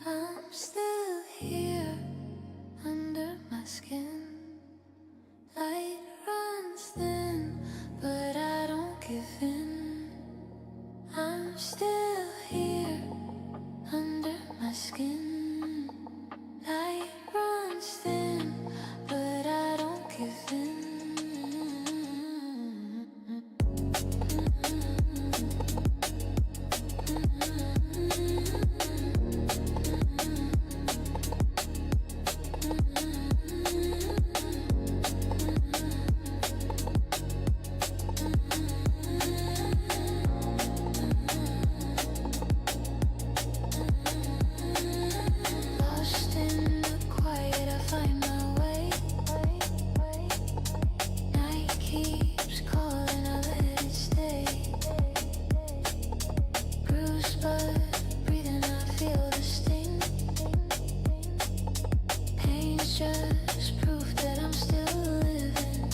I'm still here under my skin. Light runs thin, but I don't give in. I'm still here under my skin. Light runs thin, but I don't give in. Lost in the quiet, I find my way. Night keeps calling, I let it stay. Bruised but breathing, I feel the sting. Pain's just proof that I'm still living.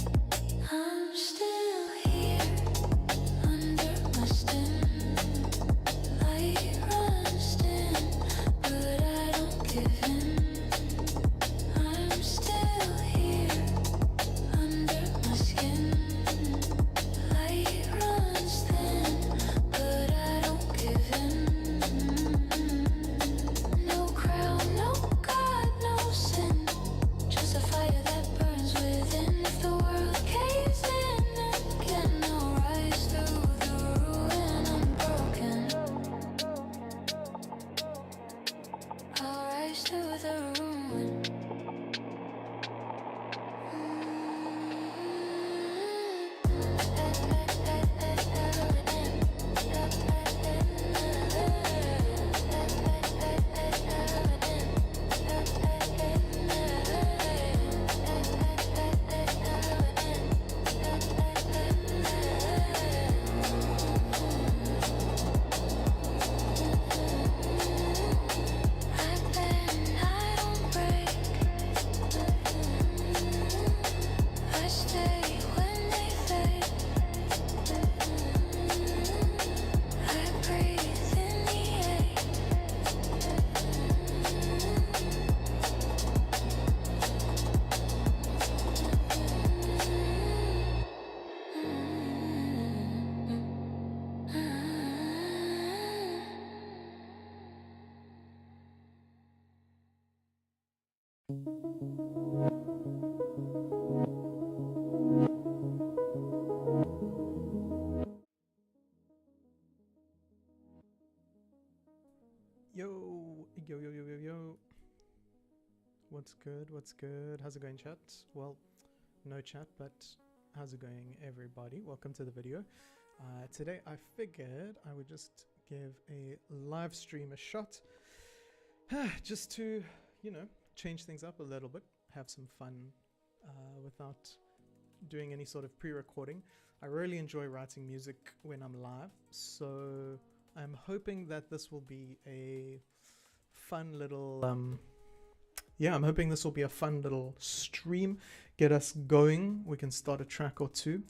I'm still here under my skin. Light runs thin, but I don't give in. I'm still here under my skin. Light runs thin, but I don't give in. No crown, no God, no sin. Just a fire that burns within. If the world caves in again, I'll rise through the ruin unbroken. I'll rise through the ruin. I bend, I don't break. I stay when they fade. I breathe in the air. Yo, yo, yo, yo, yo, yo. What's good? What's good? How's it going, chat? Well, no chat, but how's it going, everybody? Welcome to the video. Today, I figured I would just give a live stream a shot, just to, change things up a little bit, have some fun without doing any sort of pre-recording. I really enjoy writing music when I'm live, so I'm hoping that this will be a fun little I'm hoping this will be a fun little stream, get us going. We can start a track or two,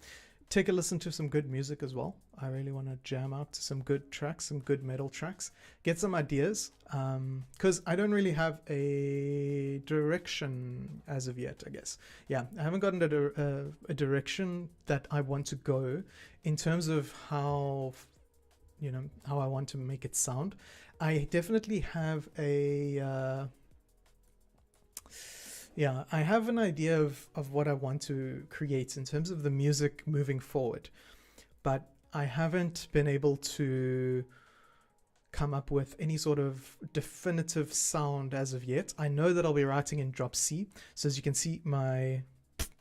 take a listen to some good music as well. I really want to jam out to some good tracks, some good metal tracks, get some ideas, because I don't really have a direction as of yet, I guess. Yeah, I haven't gotten a direction that I want to go in terms of how I want to make it sound. I definitely have I have an idea of what I want to create in terms of the music moving forward, but I haven't been able to come up with any sort of definitive sound as of yet. I know that I'll be writing in drop C, so as you can see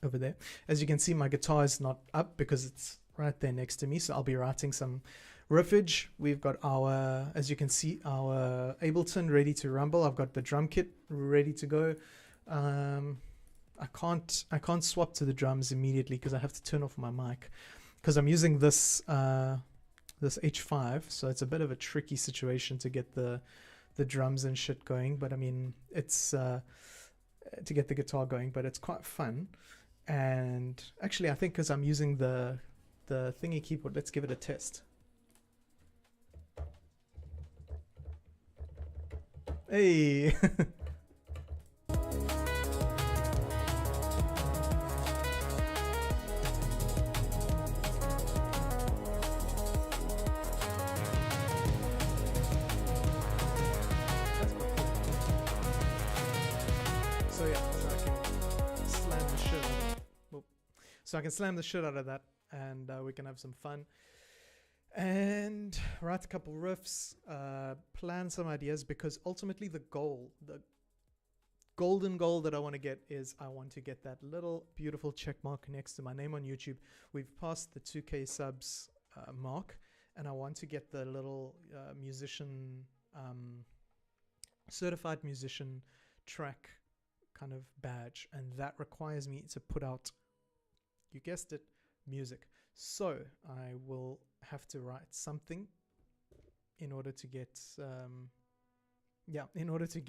over there, as you can see, my guitar is not up because it's right there next to me, so I'll be writing some riffage. We've got our, as you can see, our Ableton ready to rumble. I've got the drum kit ready to go. I can't swap to the drums immediately because I have to turn off my mic because I'm using this this H5, so it's a bit of a tricky situation to get the drums and shit going, but I mean it's to get the guitar going, but it's quite fun. And actually I think because I'm using the thingy keyboard, let's give it a test. Hey. So yeah, so I can slam the shit out of that, and we can have some fun and write a couple riffs, plan some ideas, because ultimately the golden goal that I want to get is I want to get that little beautiful check mark next to my name on YouTube. We've passed the 2K subs mark, and I want to get the little musician, certified musician track kind of badge, and that requires me to put out, you guessed it, music. So I will have to write something in order to get in order to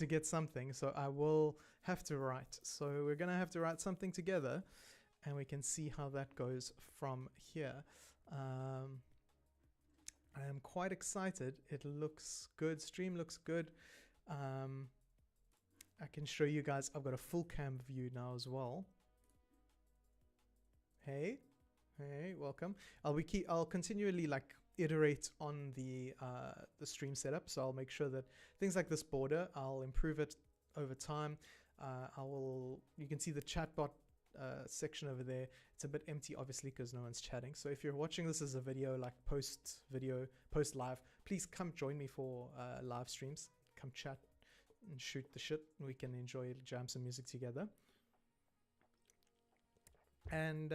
get something. So I will have to write. So we're gonna have to write something together, and we can see how that goes from here. I am quite excited. It looks good. Stream looks good. I can show you guys. I've got a full cam view now as well. Hey, welcome. I'll continually like iterate on the stream setup, so I'll make sure that things like this border, I'll improve it over time. You can see the chatbot section over there. It's a bit empty obviously because no one's chatting. So if you're watching this as a video, like post live, please come join me for live streams. Come chat and shoot the shit. We can enjoy, jam some music together. And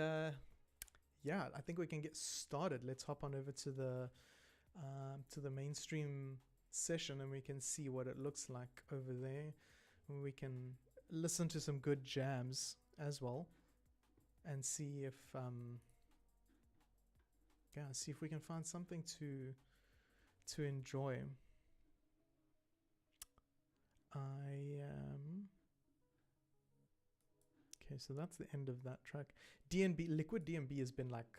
yeah, I think we can get started. Let's hop on over to the mainstream session, and we can see what it looks like over there. We can listen to some good jams as well, and see if see if we can find something to enjoy. Okay, so that's the end of that track. DNB, Liquid DNB has been like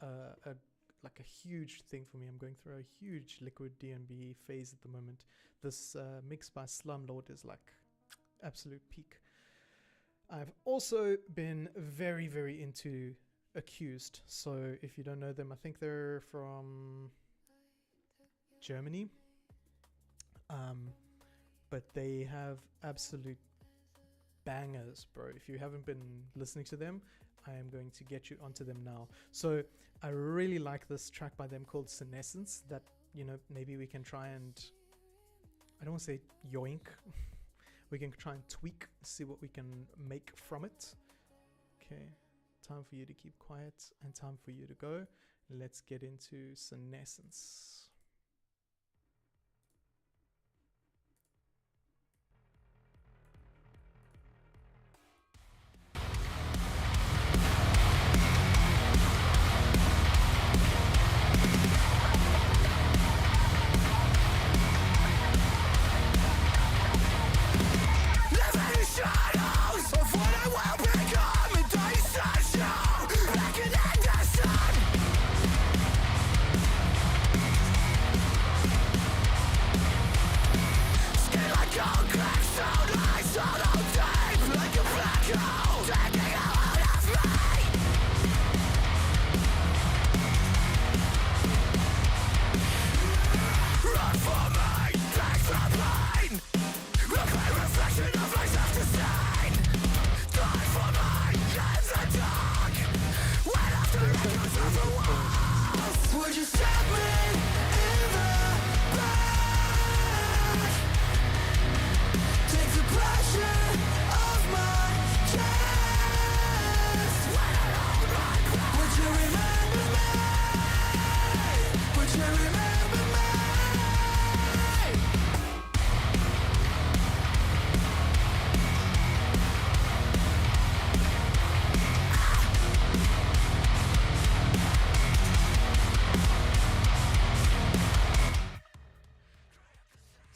a huge thing for me. I'm going through a huge Liquid DNB phase at the moment. This mix by Slumlord is like absolute peak. I've also been very, very into Accused. So if you don't know them, I think they're from Germany. But they have absolute bangers, bro. If you haven't been listening to them, I am going to get you onto them now. So I really like this track by them called Senescence that, you know, maybe we can try and, I don't want to say yoink, we can try and tweak, see what we can make from it. Okay, time for you to keep quiet and time for you to go. Let's get into Senescence.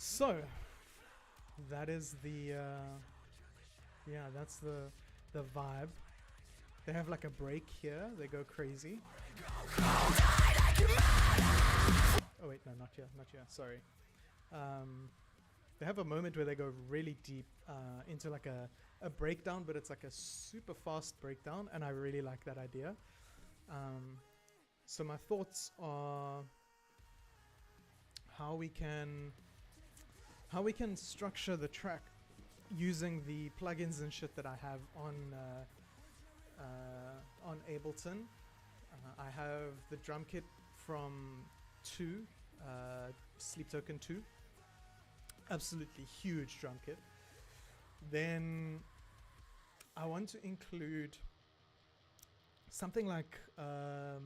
So that is the yeah, that's the vibe. They have like a break here, they go crazy. Oh wait, no, not here, sorry. They have a moment where they go really deep into like a breakdown, but it's like a super fast breakdown, and I really like that idea. So my thoughts are how we can structure the track using the plugins and shit that I have on Ableton. I have the drum kit from 2, Sleep Token 2. Absolutely huge drum kit. Then I want to include something like a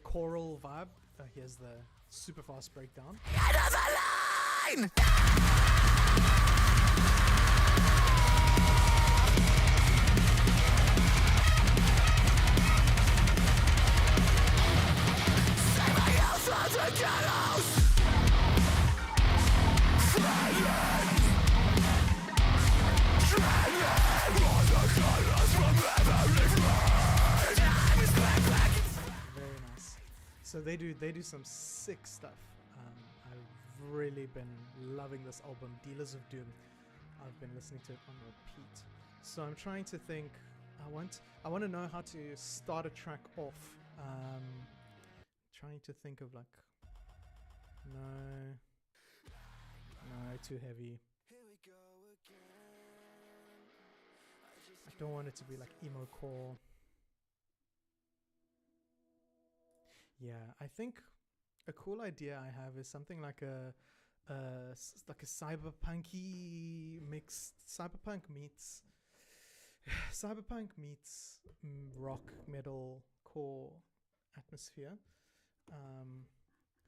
choral vibe. Here's the super fast breakdown. Very nice. So they do some sick stuff. I've really been loving this album, Dealers of Doom. I've been listening to it on repeat. So I'm trying to think. I want to know how to start a track off. Trying to think of like, no, too heavy. I don't want it to be like emo core. Yeah, I think a cool idea I have is something like a cyberpunky mix. Cyberpunk meets rock metal core atmosphere.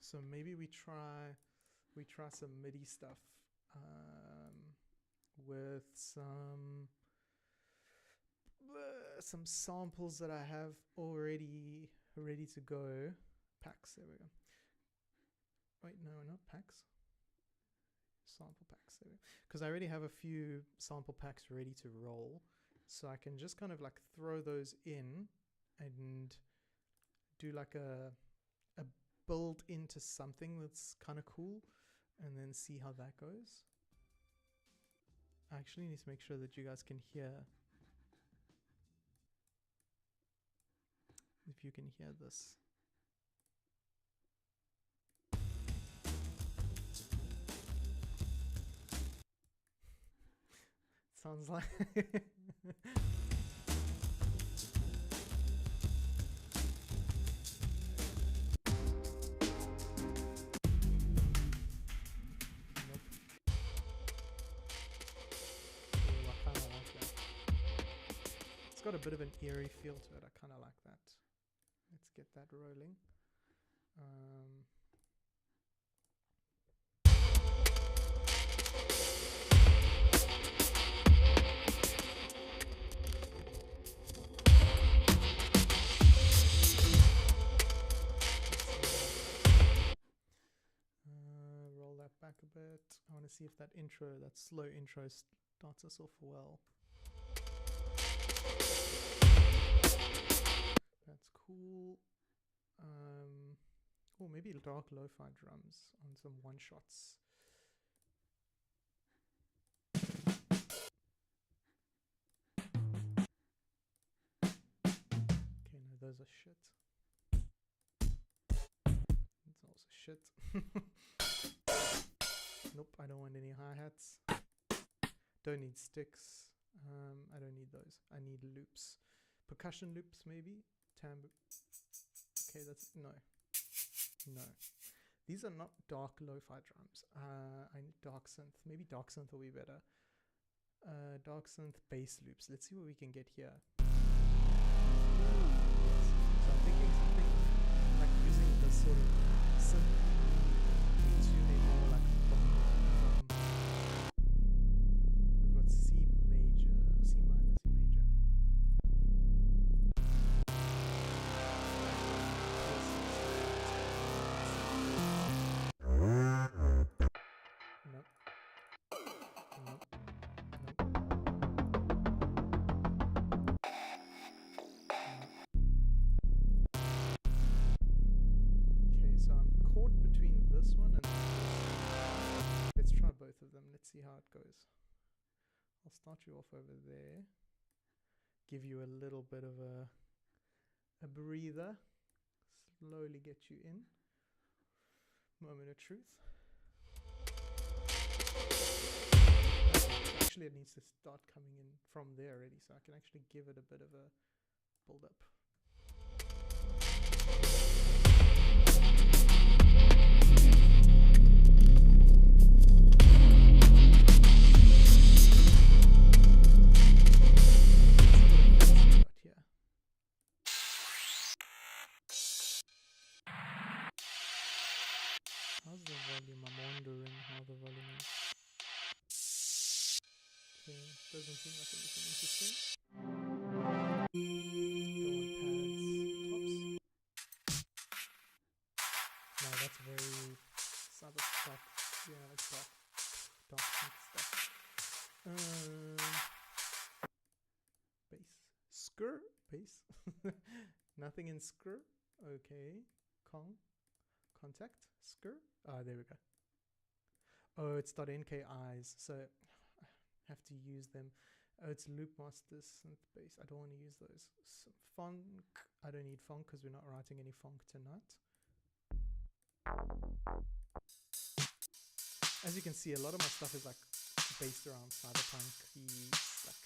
So maybe we try some MIDI stuff with some samples that I have already ready to go. Packs, there we go. Wait, no, not packs. Sample packs, there we go. Because I already have a few sample packs ready to roll. So I can just kind of like throw those in and do like a build into something that's kind of cool and then see how that goes. I actually need to make sure that you guys can hear. If you can hear this. Sounds like it's got a bit of an eerie feel to it. I kind of like that. Let's get that rolling. Roll that back a bit. I want to see if that slow intro starts us off well. That's cool. Oh, maybe dark lo-fi drums on some one-shots. Okay, no, those are shit. It's also shit. Nope, I don't want any hi-hats. Don't need sticks. I don't need those. I need loops. Percussion loops, maybe? Okay, that's... No. These are not dark lo-fi drums. I need dark synth. Maybe dark synth will be better. Dark synth bass loops. Let's see what we can get here. So I'm thinking something like using this sort of synth into a more like we've got C major, C minor, C major. caught between this one and this. Let's try both of them. Let's see how it goes. I'll start you off over there. Give you a little bit of a breather. Slowly get you in. Moment of truth. Actually, it needs to start coming in from there already, so I can actually give it a bit of a build up. How's the volume? I'm wondering how the volume is. Okay, doesn't seem like anything interesting. Go on pads, tops. No, that's very cyber dark. Yeah, like dark stuff. Bass. Skr bass. Nothing in skr. Okay. Contact. Skr. Ah, there we go. Oh, it's .nkis, so I have to use them. Oh, it's loop masters, synth bass. I don't want to use those. Funk. I don't need funk because we're not writing any funk tonight. As you can see, a lot of my stuff is like based around cyberpunk, like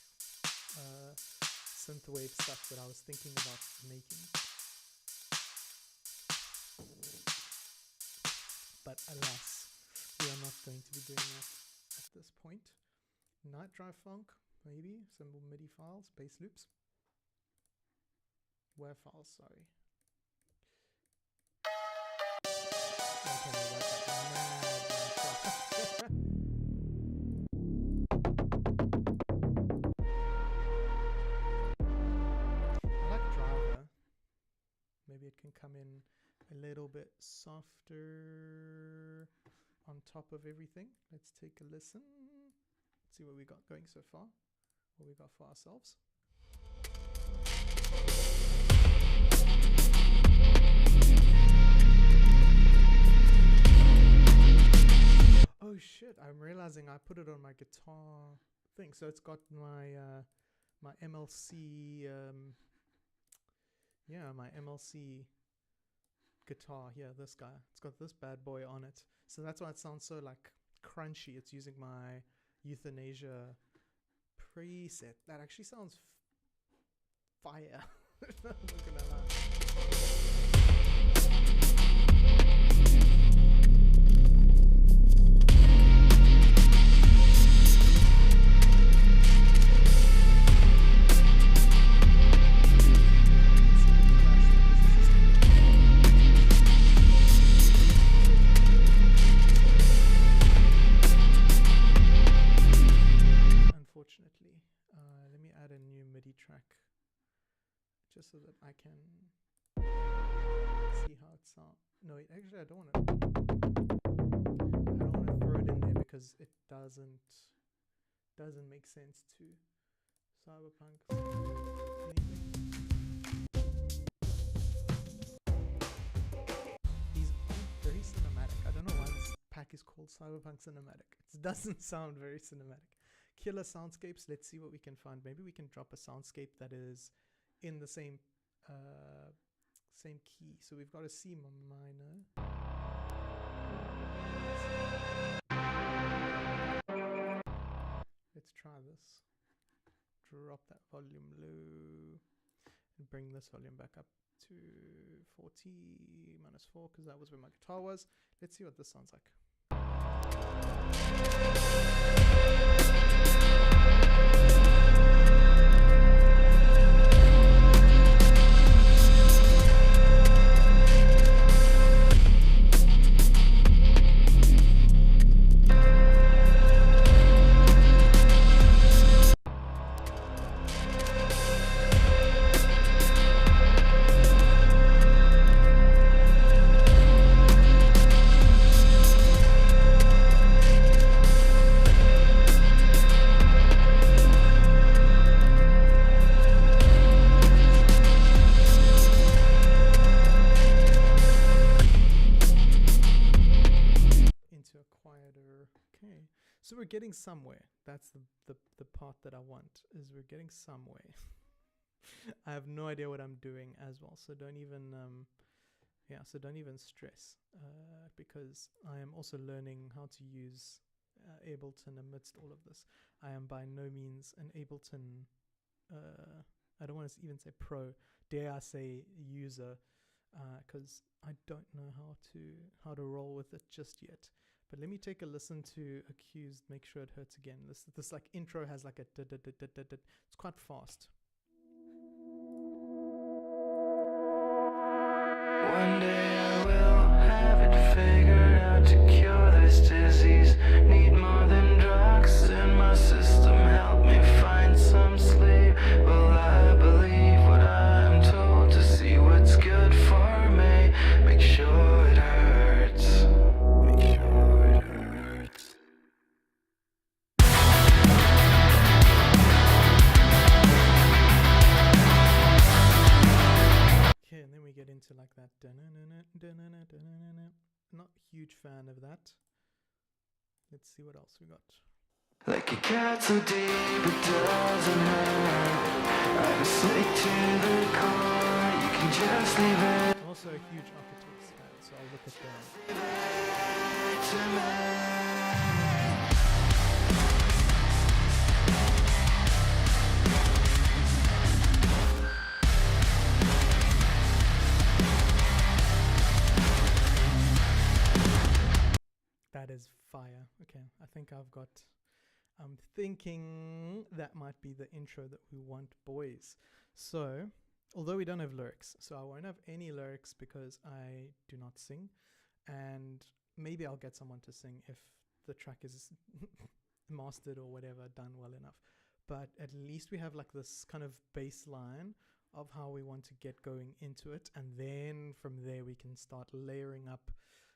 synthwave stuff that I was thinking about making. But alas, we are not going to be doing that at this point. Night drive funk, maybe some MIDI files, bass loops, WAV files. Sorry. Okay, that's I like driver. Maybe it can come in a little bit softer on top of everything. Let's take a listen. Let's see what we got going so far. What we got for ourselves. Oh shit, I'm realizing I put it on my guitar thing. So it's got my my MLC my MLC guitar here, this guy. It's got this bad boy on it. So that's why it sounds so like crunchy. It's using my Euthanasia preset. That actually sounds fire. I'm not gonna lie. Let me add a new MIDI track just so that I can see how it sounds. No, actually I don't want to throw it in there because it doesn't make sense to cyberpunk. He's very cinematic. I don't know why this pack is called Cyberpunk Cinematic. It doesn't sound very cinematic. Killer soundscapes. Let's see what we can find. Maybe we can drop a soundscape that is in the same key. So we've got a C minor. Let's try this. Drop that volume low and bring this volume back up to 40 minus 4 because that was where my guitar was. Let's see what this sounds like. we're getting somewhere. That's the part that I want, is we're getting somewhere. I have no idea what I'm doing as well, so don't even so don't even stress, because I am also learning how to use Ableton amidst all of this. I am by no means an Ableton, I don't want to even say pro, dare I say user, because I don't know how to roll with it just yet. But let me take a listen to Accused, make sure it hurts again. This like intro has like a it's quite fast. One day I will have it figured out to cure this disease. Need more than drugs in my system. Help me find some sleep. Will I believe what I'm told to see what's good for me? Make sure it hurts. Make sure it hurts. Okay, and then we get into like that. Not huge fan of that. Let's see what else we got. Like a cat so deep it doesn't hurt. I'm sick to the core. You can just leave it. I'm also a huge Architects fan, so I'll look at them. To me. That is fire. Okay, I'm thinking that might be the intro that we want, boys. So, although we don't have lyrics, so I won't have any lyrics because I do not sing, and maybe I'll get someone to sing if the track is mastered or whatever, done well enough. But at least we have like this kind of baseline of how we want to get going into it, and then from there we can start layering up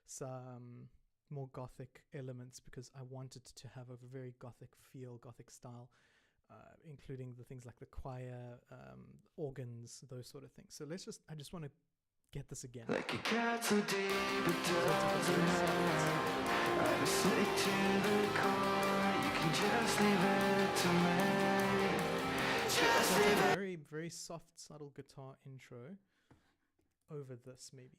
some more gothic elements, because I wanted to have a very gothic feel, gothic style, including the things like the choir, organs, those sort of things. So I just want to get this again. Like a cat so deep it doesn't hurt. I'm sick to the core. You can just leave it to me. Just leave it. Very, very soft, subtle guitar intro over this, maybe.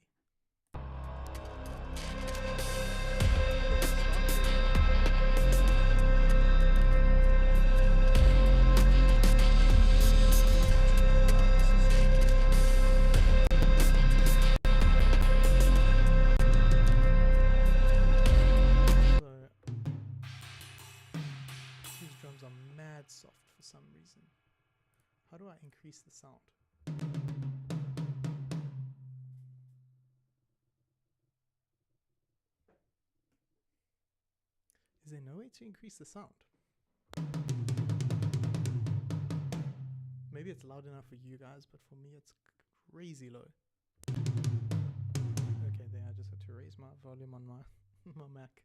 These drums are mad soft for some reason. How do I increase the sound? Is there no way to increase the sound? Maybe it's loud enough for you guys, but for me it's crazy low. Okay, there, I just had to raise my volume on my my Mac.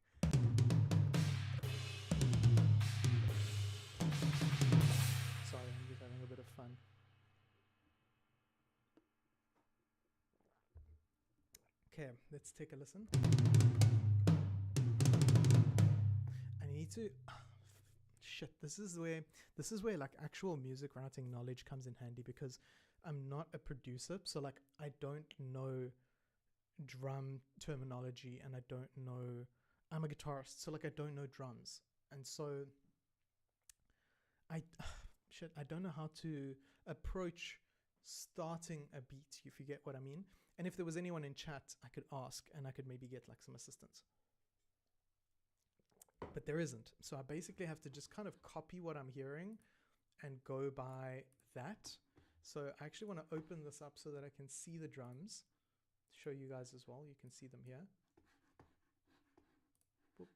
Sorry, I'm just having a bit of fun. Okay, let's take a listen. I need to shit, this is where like actual music writing knowledge comes in handy, because I'm not a producer, so like I don't know drum terminology, and I'm a guitarist, so like I don't know drums, and so I don't know how to approach starting a beat, if you get what I mean. And if there was anyone in chat, I could ask, and I could maybe get like some assistance. But there isn't. So I basically have to just kind of copy what I'm hearing and go by that. So I actually want to open this up so that I can see the drums. Show you guys as well. You can see them here. Boop.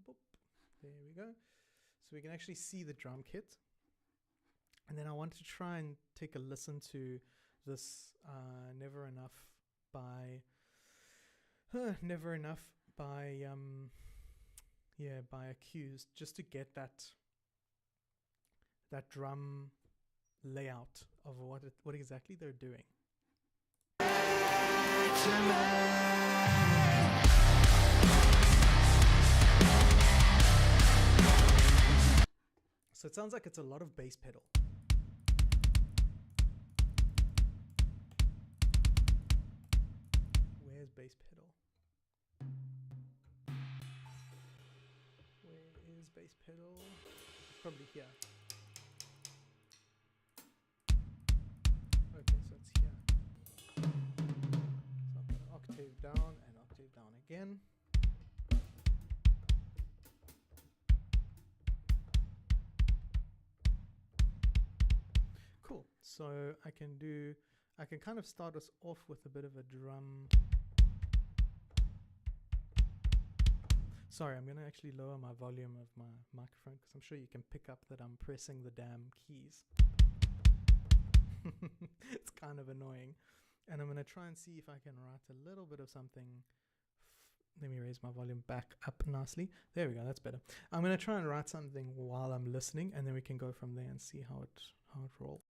Boop. There we go. So we can actually see the drum kit. And then I want to try and take a listen to this Never Enough by Accused, just to get that drum layout of what exactly they're doing. it sounds like it's a lot of bass pedal. Where's bass pedal? Where is bass pedal? It's probably here. Okay, so it's here. So I'm going to octave down and octave down again. Cool. So I can kind of start us off with a bit of a drum. Sorry, I'm going to actually lower my volume of my microphone because I'm sure you can pick up that I'm pressing the damn keys. It's kind of annoying. And I'm going to try and see if I can write a little bit of something. Let me raise my volume back up nicely. There we go, that's better. I'm going to try and write something while I'm listening, and then we can go from there and see how it rolls.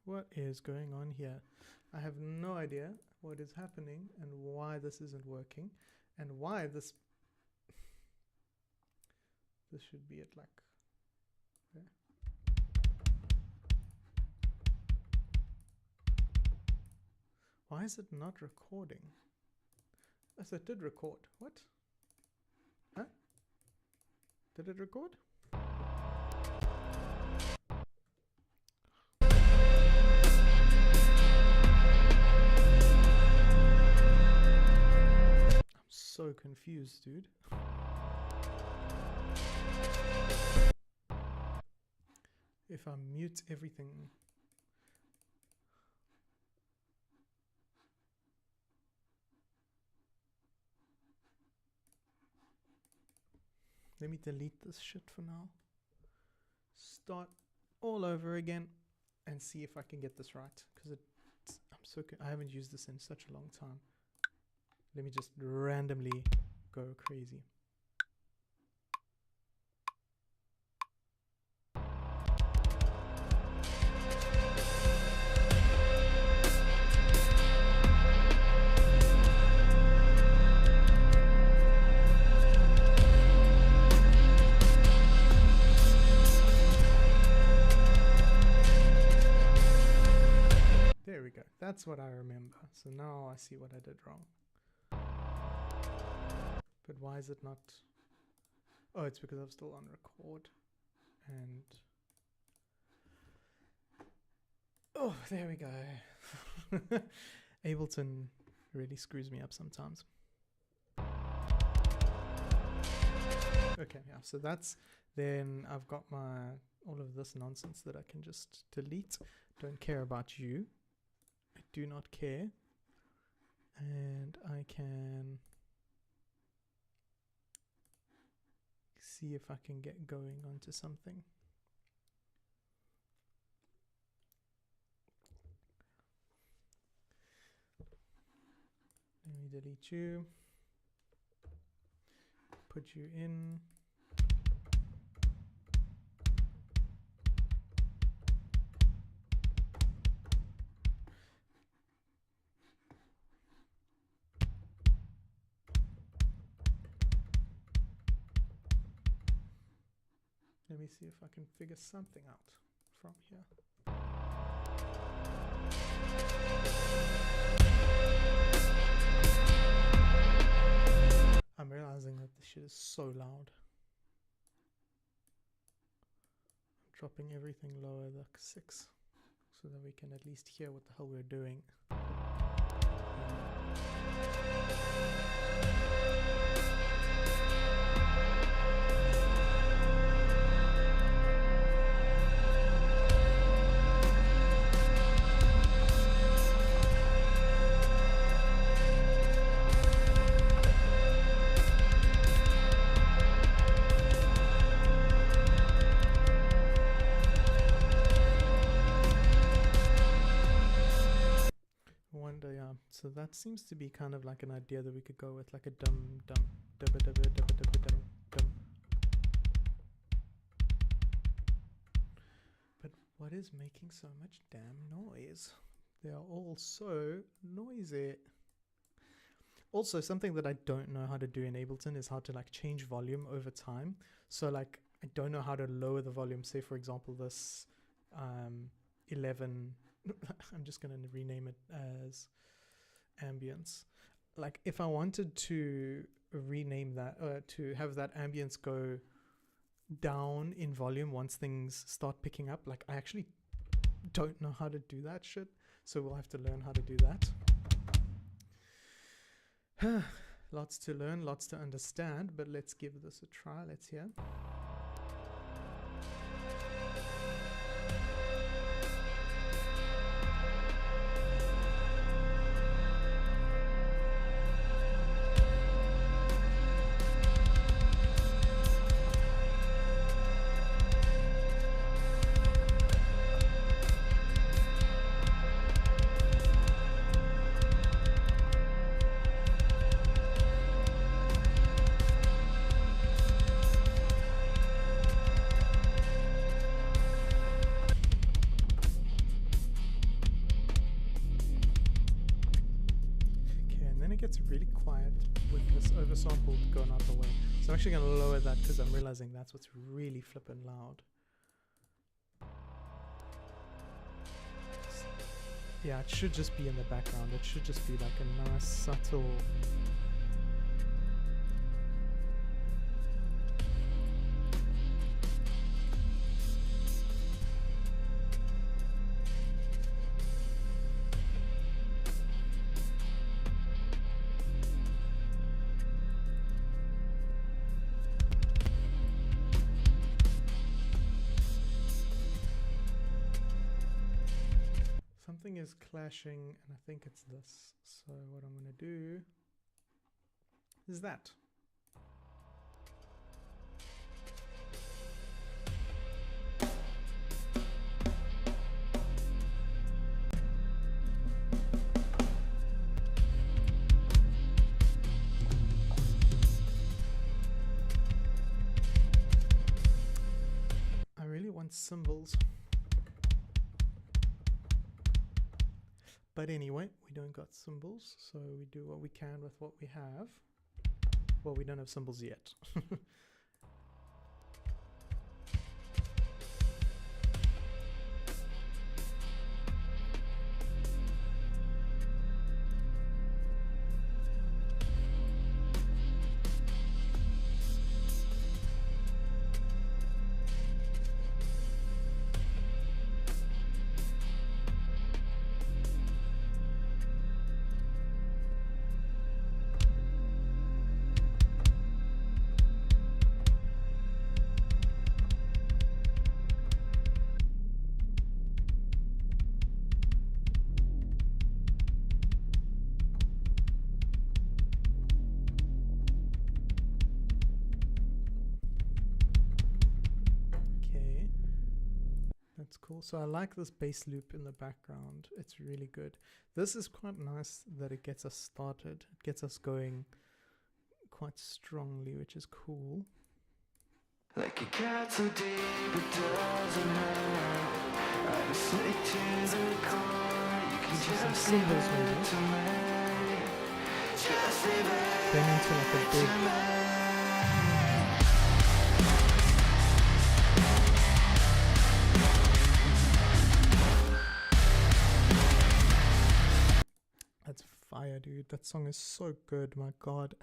What is going on here? I have no idea what is happening and why this isn't working and why this should be at like there. Why is it not recording? Yes, it did record. What? Huh? Did it record? So confused, dude. If I mute everything. Let me delete this shit for now. Start all over again and see if I can get this right, because I haven't used this in such a long time. Let me just randomly go crazy. There we go. That's what I remember. So now I see what I did wrong. But why is it not? Oh, it's because I'm still on record. And oh, there we go. Ableton really screws me up sometimes. Okay, yeah, so that's, then I've got all of this nonsense that I can just delete. Don't care about you. I do not care. And I can see if I can get going onto something. Let me delete you. Put you in. Let me see if I can figure something out from here. I'm realizing that this shit is so loud. I'm dropping everything lower, like 6, so that we can at least hear what the hell we're doing. So that seems to be kind of like an idea that we could go with, like a dum dum dubba dubba dubba dubba dum dum. But what is making so much damn noise? They are all so noisy. Also, something that I don't know how to do in Ableton is how to like change volume over time. So like I don't know how to lower the volume. Say for example this 11 I'm just gonna rename it as ambience. Like if I wanted to rename that to have that ambience go down in volume once things start picking up, like I actually don't know how to do that shit, so we'll have to learn how to do that. Lots to learn, lots to understand, but let's give this a try. Let's hear. Gets really quiet with this oversample going out the way. So I'm actually going to lower that because I'm realizing that's what's really flippin' loud. Yeah, it should just be in the background. It should just be like a nice subtle... Something is clashing, and I think it's this. So what I'm going to do is that. I really want cymbals. But anyway, we don't got cymbals, so we do what we can with what we have. Well, we don't have cymbals yet. That's cool. So I like this bass loop in the background. It's really good. This is quite nice that it gets us started. It gets us going quite strongly, which is cool. Like a cat so deep it doesn't hurt. I'm sick to the core. You can just leave it to me. Just leave it. Then into like a big dude. That song is so good, my god.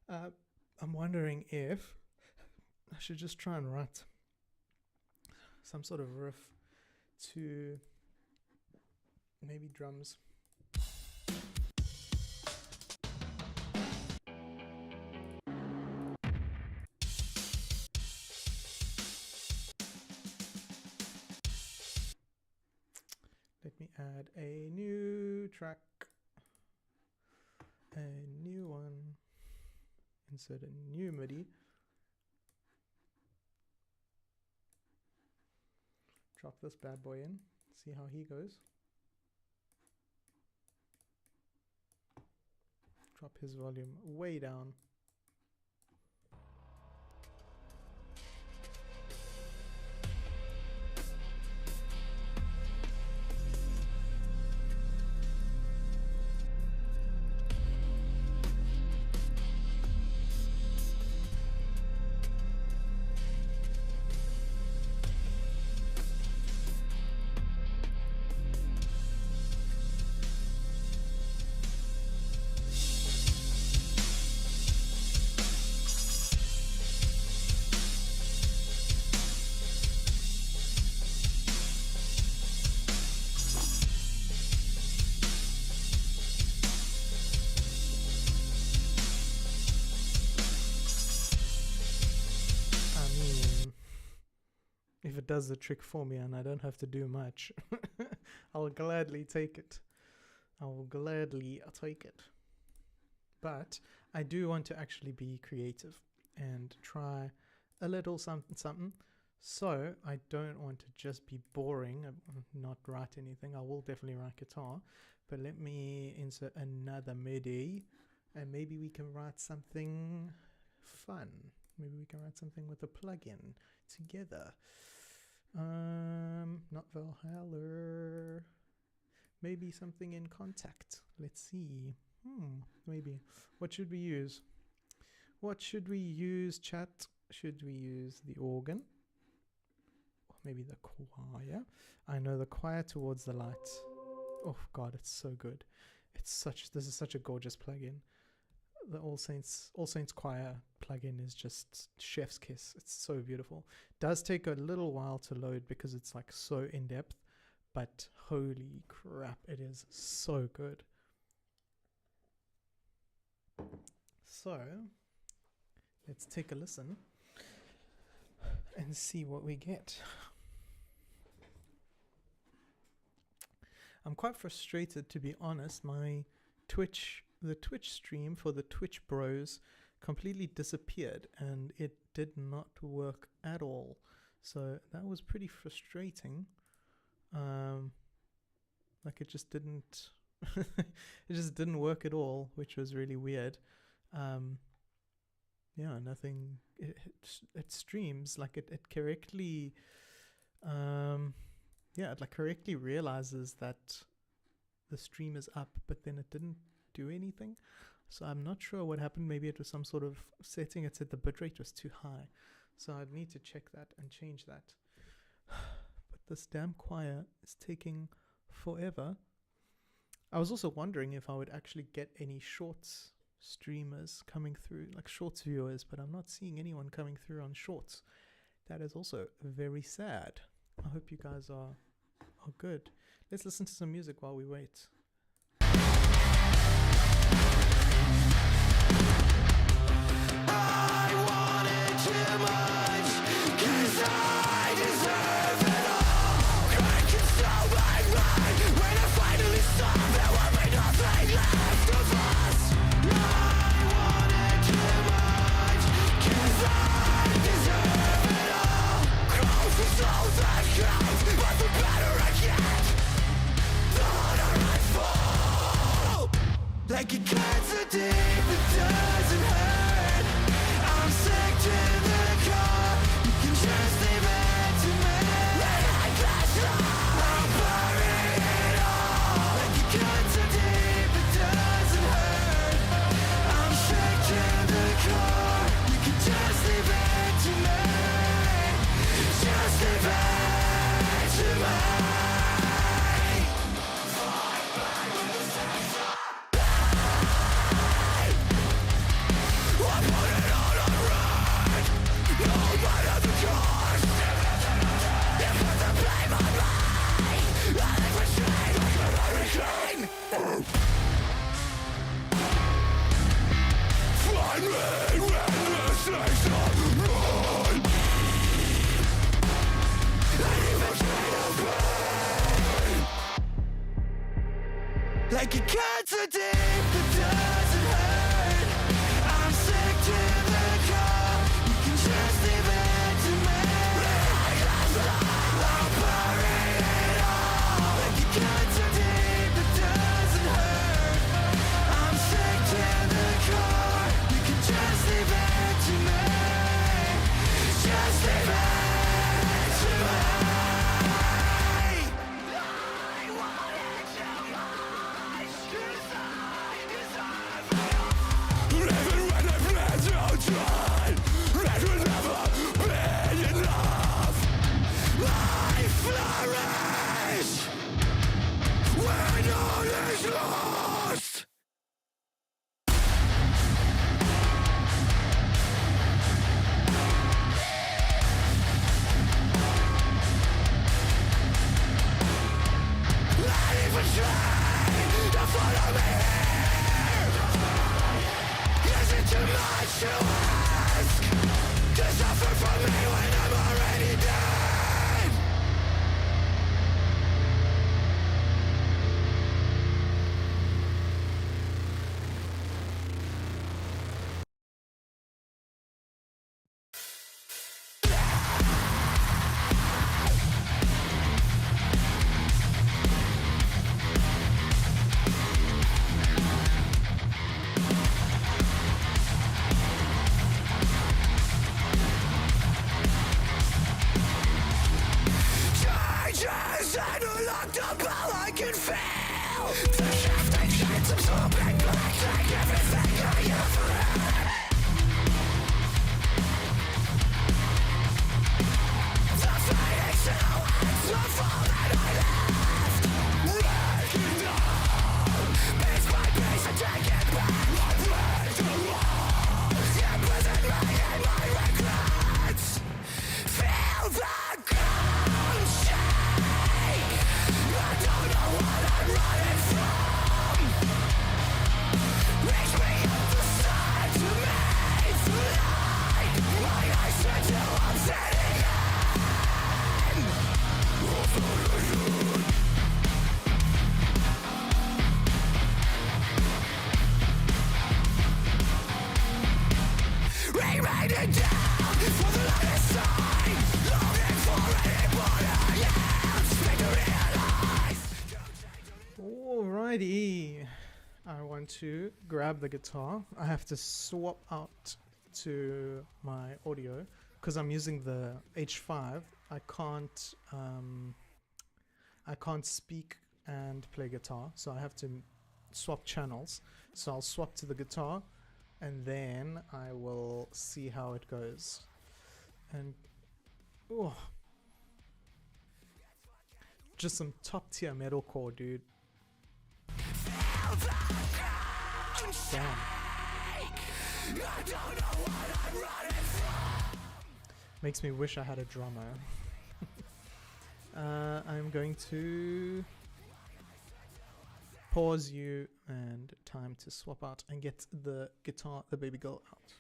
I'm wondering if I should just try and write some sort of riff to maybe drums. Let me add a new track, a new one, insert a new MIDI, drop this bad boy in, see how he goes, drop his volume way down. If it does the trick for me and I don't have to do much, I'll gladly take it. I will gladly take it. But I do want to actually be creative and try a little something. So I don't want to just be boring and not write anything. I will definitely write guitar. But let me insert another MIDI and maybe we can write something fun. Maybe we can write something with a plugin together. Not Valhalla. Maybe something in Contact. Let's see. Maybe. What should we use? What should we use, chat? Should we use the organ? Or maybe the choir? I know the choir towards the light. Oh god, it's so good. This is such a gorgeous plugin. The All Saints Choir plugin is just chef's kiss. It's so beautiful. Does take a little while to load because it's like so in depth, but holy crap, it is so good. So let's take a listen and see what we get. I'm quite frustrated, to be honest. The Twitch stream for the Twitch bros completely disappeared and it did not work at all. So that was pretty frustrating. Like it just didn't it just didn't work at all, which was really weird. Yeah, nothing. It streams like it correctly it like correctly realizes that the stream is up, but then it didn't do anything. So I'm not sure what happened. Maybe it was some sort of setting. It said the bitrate was too high, so I'd need to check that and change that. But this damn choir is taking forever. I was also wondering if I would actually get any shorts streamers coming through, like shorts viewers, but I'm not seeing anyone coming through on shorts. That is also very sad. I hope you guys are good. Let's listen to some music while we wait. Like it cuts so deep, it doesn't hurt. I'm sick to the core. You can just leave it to me. When I crash I'll bury it all. Like it cuts so deep, it doesn't hurt. I'm sick to the core. You can just leave it to me. Just leave it to me. Like it cuts so deep it doesn't hurt. I'm sick to the core. You can just leave it to me. I'll bury it all. Like it cuts so deep it doesn't hurt. I'm sick to the core. You can just leave it to me. Just leave it to me. I want it too much, 'cause I deserve it. Living when I plan to try, that will never be enough. I flourish when all is lost. Not even try to follow me here. Is it too much to ask to suffer from me when I'm already dead? Changes and locked up all I can feel. The shifting shades absorbing black like everything I ever had. The fading silhouettes of all that I left. Breaking down, piece by piece, I take it back. I break the walls, yet within me and my regrets. Feel the ground shake. I don't know what I'm running from. Reach me up the side to make the light. My eyes turn till I'm sitting in. Raining down for the lightest sign. Longing for anybody else. Make to realize. Alrighty. I want to grab the guitar. I have to swap out to my audio because I'm using the H5. I can't speak and play guitar, so I have to swap channels. So I'll swap to the guitar and then I will see how it goes. And oh, just some top tier metalcore, dude. Damn. Makes me wish I had a drummer. I'm going to pause you and time to swap out and get the guitar, the baby girl out.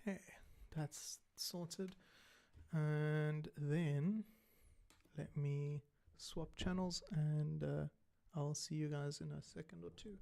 Okay, that's sorted. And then let me swap channels and I'll see you guys in a second or two.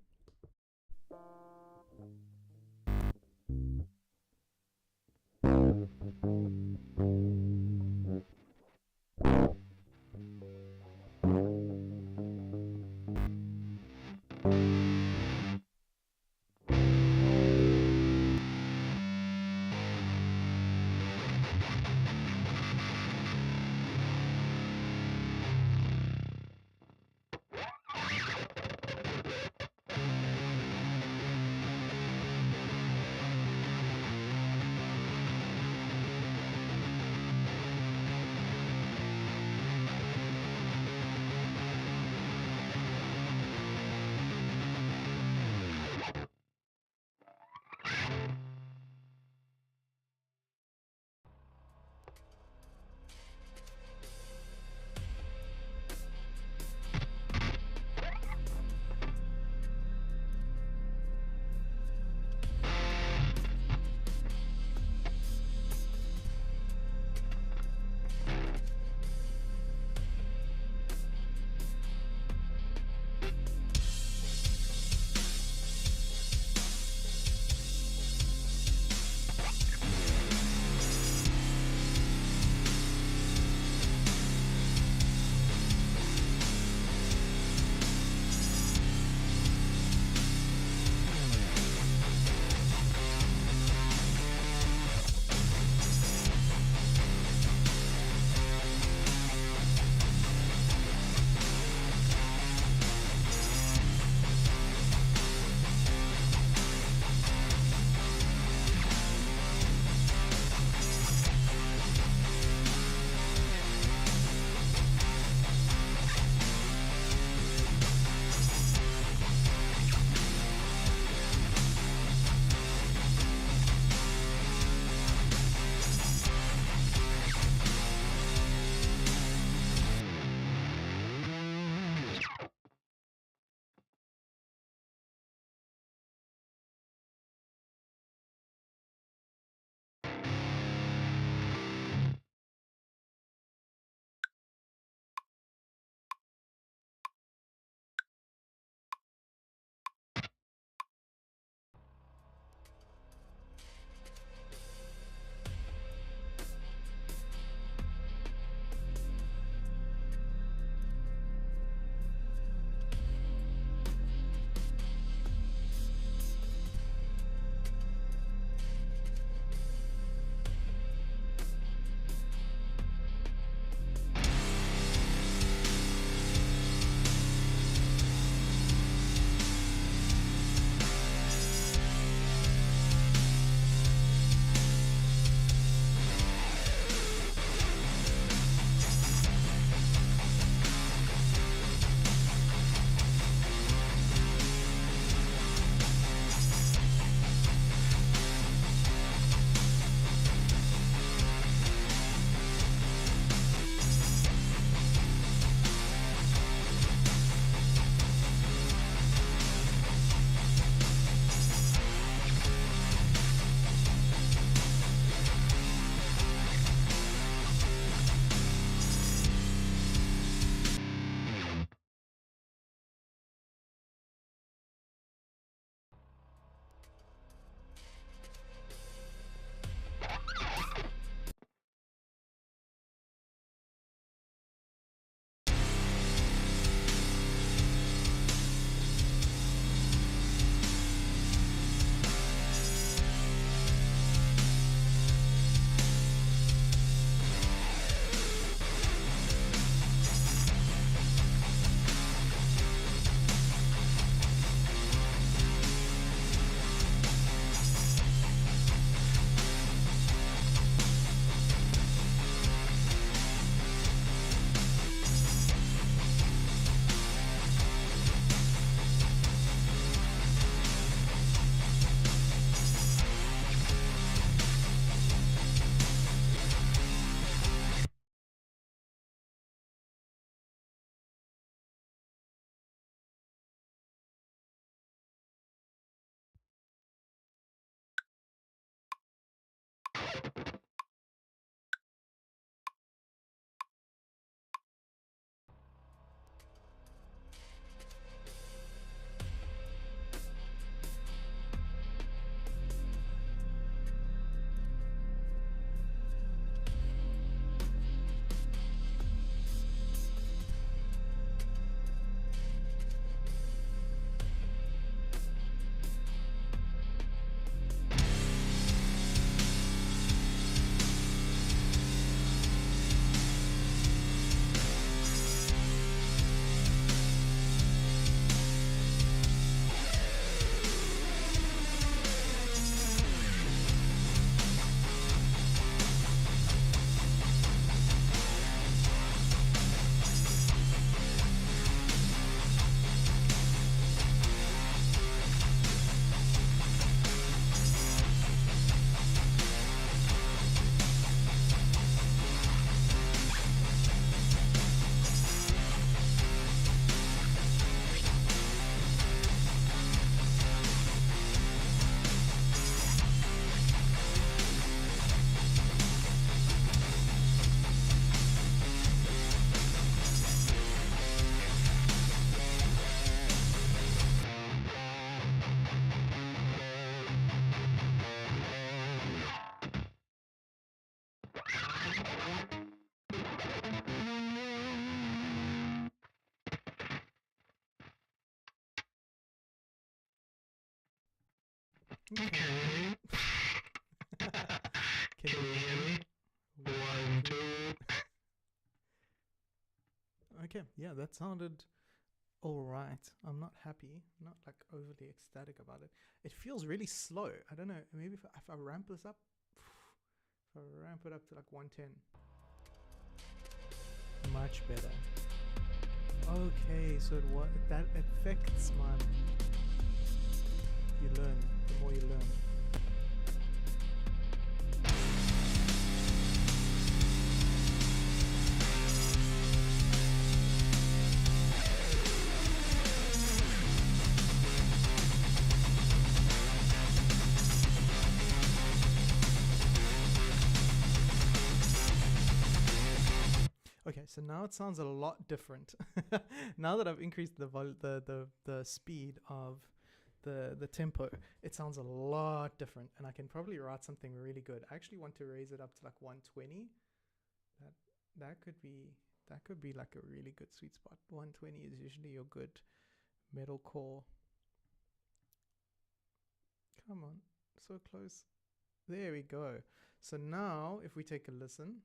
Okay. Can you hear me? 1, 2. Okay, yeah, that sounded alright. I'm not happy, not like overly ecstatic about it. It feels really slow. I don't know, maybe if I ramp this up, if I ramp it up to like 110. Much better. Okay, so that affects my... You learn, the more you learn. Okay, so now it sounds a lot different. Now that I've increased the speed of the tempo, it sounds a lot different, and I can probably write something really good. I actually want to raise it up to like 120. That could be like a really good sweet spot. 120 is usually your good metalcore. Come on, so close. There we go. So now if we take a listen.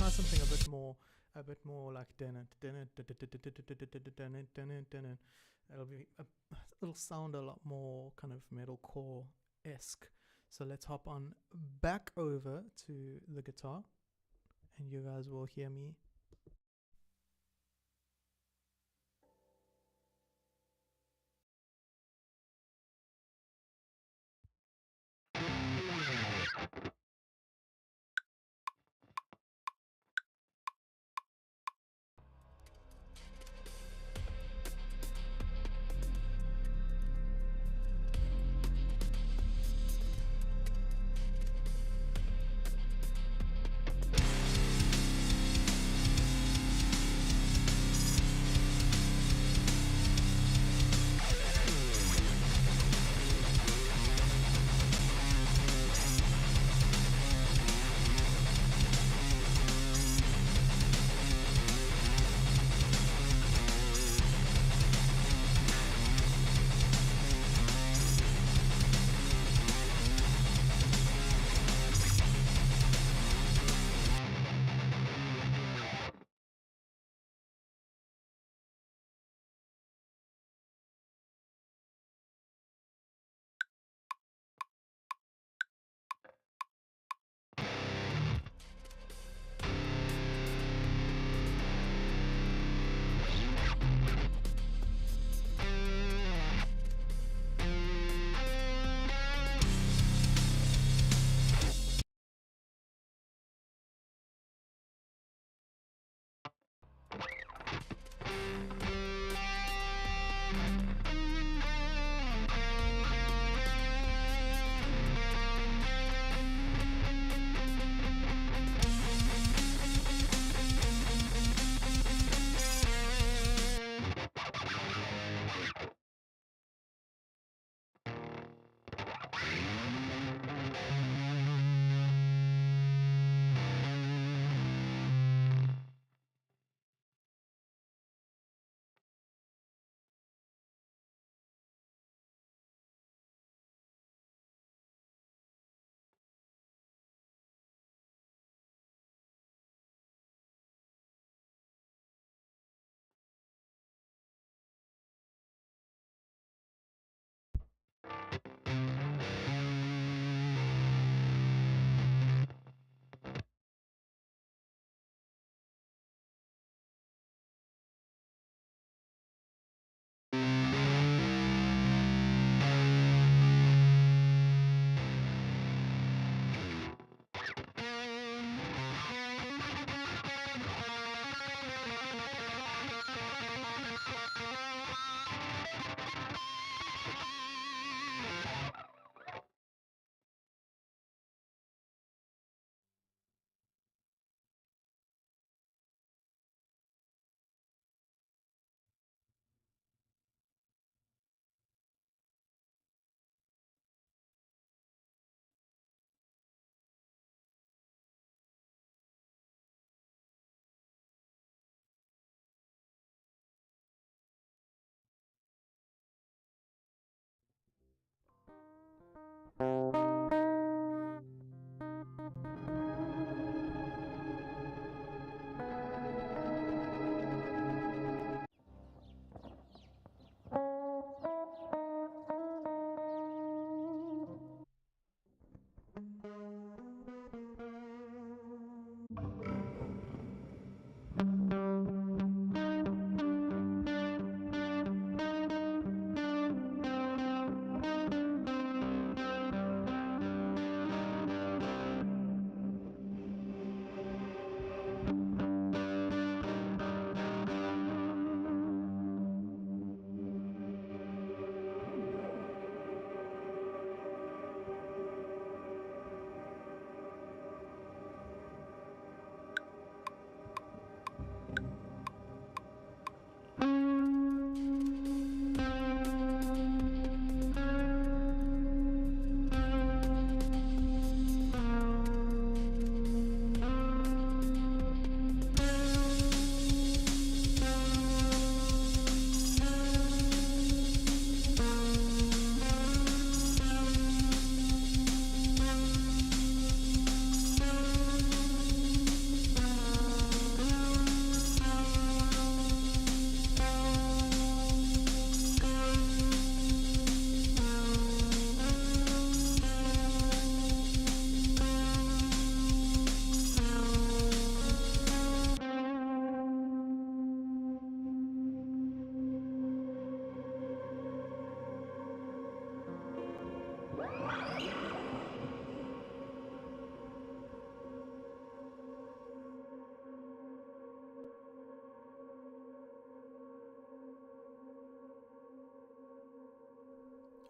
Something a bit more like it'll be it'll sound a lot more kind of metalcore-esque. So let's hop on back over to the guitar, and you guys will hear me.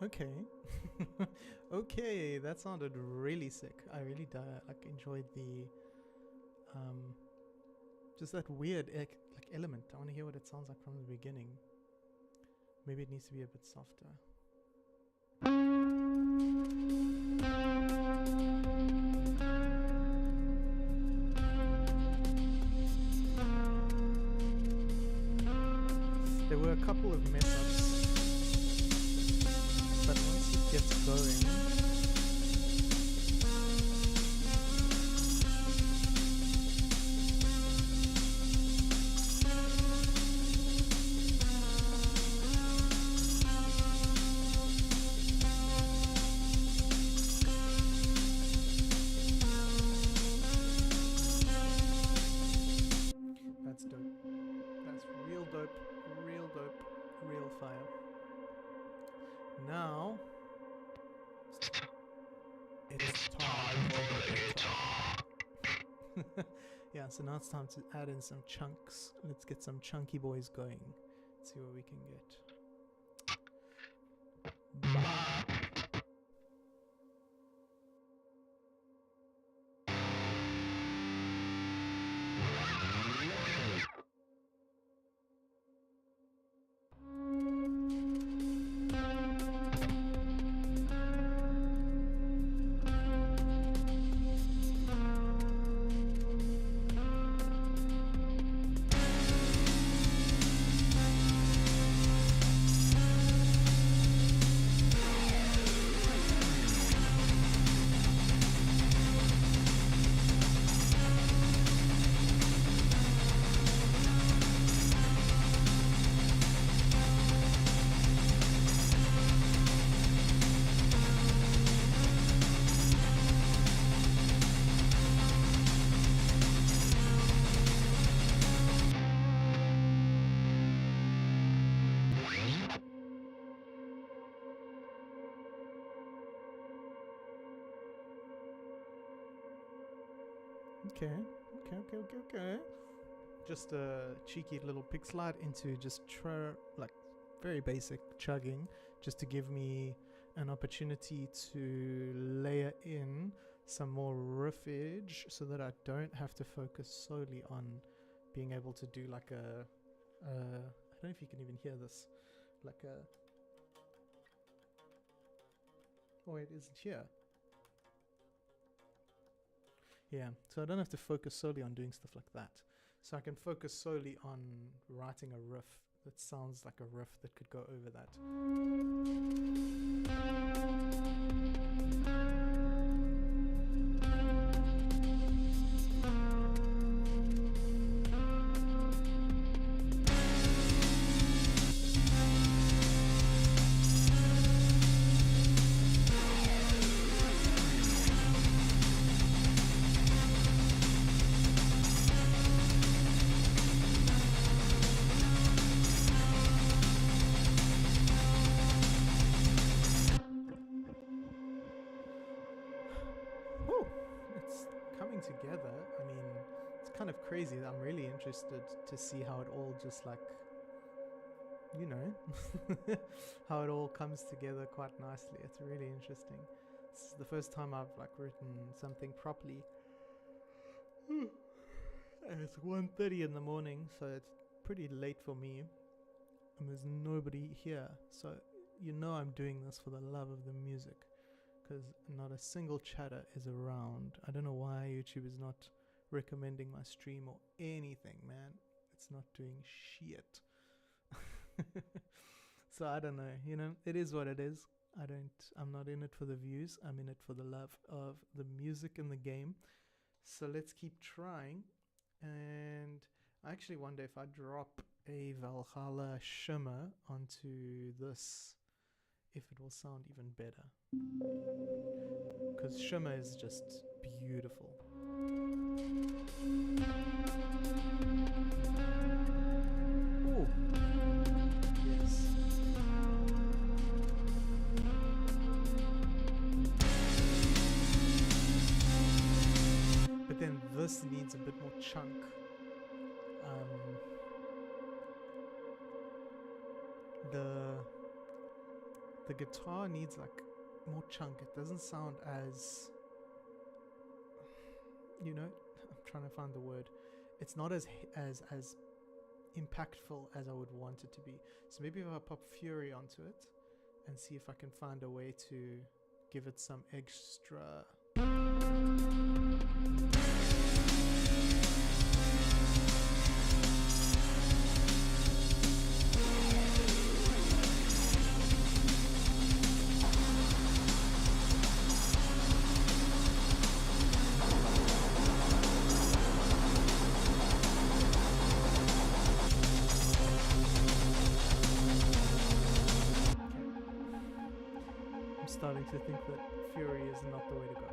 Okay. Okay, that sounded really sick. I really enjoyed the just that weird like element. I want to hear what it sounds like from the beginning. Maybe it needs to be a bit softer. There were a couple of mess ups, but once it gets going, that's dope. That's real dope, real dope, real fire. Now, it's time for the guitar. Yeah, so now it's time to add in some chunks. Let's get some chunky boys going. Let's see what we can get. Okay. Just a cheeky little pick slide into just like very basic chugging, just to give me an opportunity to layer in some more riffage, so that I don't have to focus solely on being able to do like a I don't know if you can even hear this, like a oh it isn't here. Yeah, so I don't have to focus solely on doing stuff like that. So I can focus solely on writing a riff that sounds like a riff that could go over that. Together. I mean, it's kind of crazy. I'm really interested to see how it all just like, you know, how it all comes together quite nicely. It's really interesting. It's the first time I've like written something properly. And it's 1:30 in the morning, so it's pretty late for me. And there's nobody here. So you know I'm doing this for the love of the music, because not a single chatter is around. I don't know why YouTube is not recommending my stream or anything, man. It's not doing shit. So I don't know, you know, it is what it is. I'm not in it for the views. I'm in it for the love of the music and the game. So let's keep trying. And I actually wonder if I drop a Valhalla shimmer onto this, if it will sound even better. Because shimmer is just beautiful. Ooh. Yes. But then this needs a bit more chunk. the guitar needs like more chunk. It doesn't sound as, you know, I'm trying to find the word. It's not as impactful as I would want it to be. So maybe if I pop Fury onto it and see if I can find a way to give it some extra. Starting to think that Fury is not the way to go.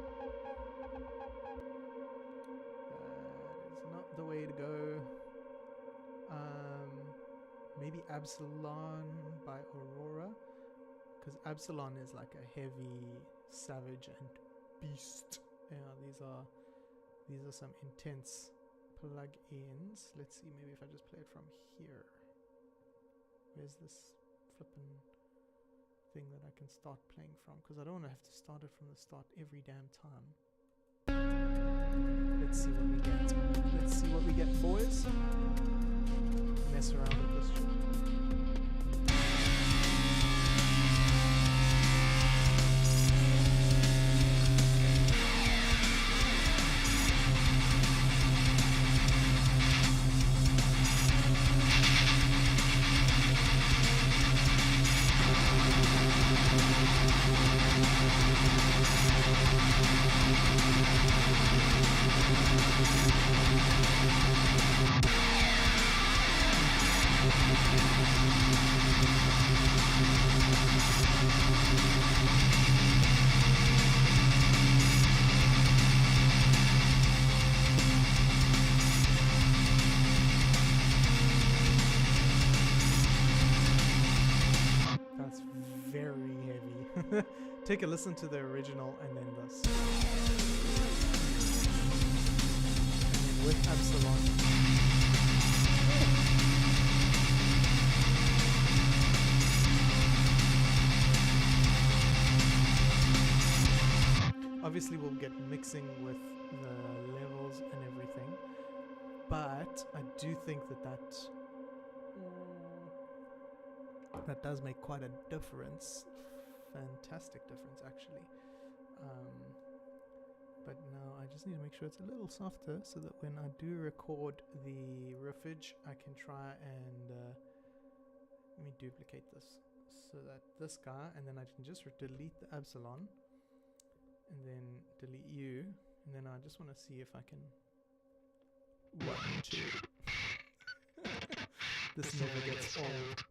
That is not the way to go. Maybe Absalon by Aurora, because Absalon is like a heavy, savage, and beast. Yeah, these are some intense plug-ins. Let's see, maybe if I just play it from here. Where's this flippin' thing that I can start playing from, because I don't want to have to start it from the start every damn time. Let's see what we get. Let's see what we get, boys. Mess around with this shit. Take a listen to the original and then this. And then with Absalon. Obviously we'll get mixing with the levels and everything, but I do think that does make quite a difference. Fantastic difference, actually. But now I just need to make sure it's a little softer so that when I do record the riffage, I can try and let me duplicate this so that this guy, and then I can just delete the Absalon and then delete you, and then I just want to see if I can 1, 2. This never gets old.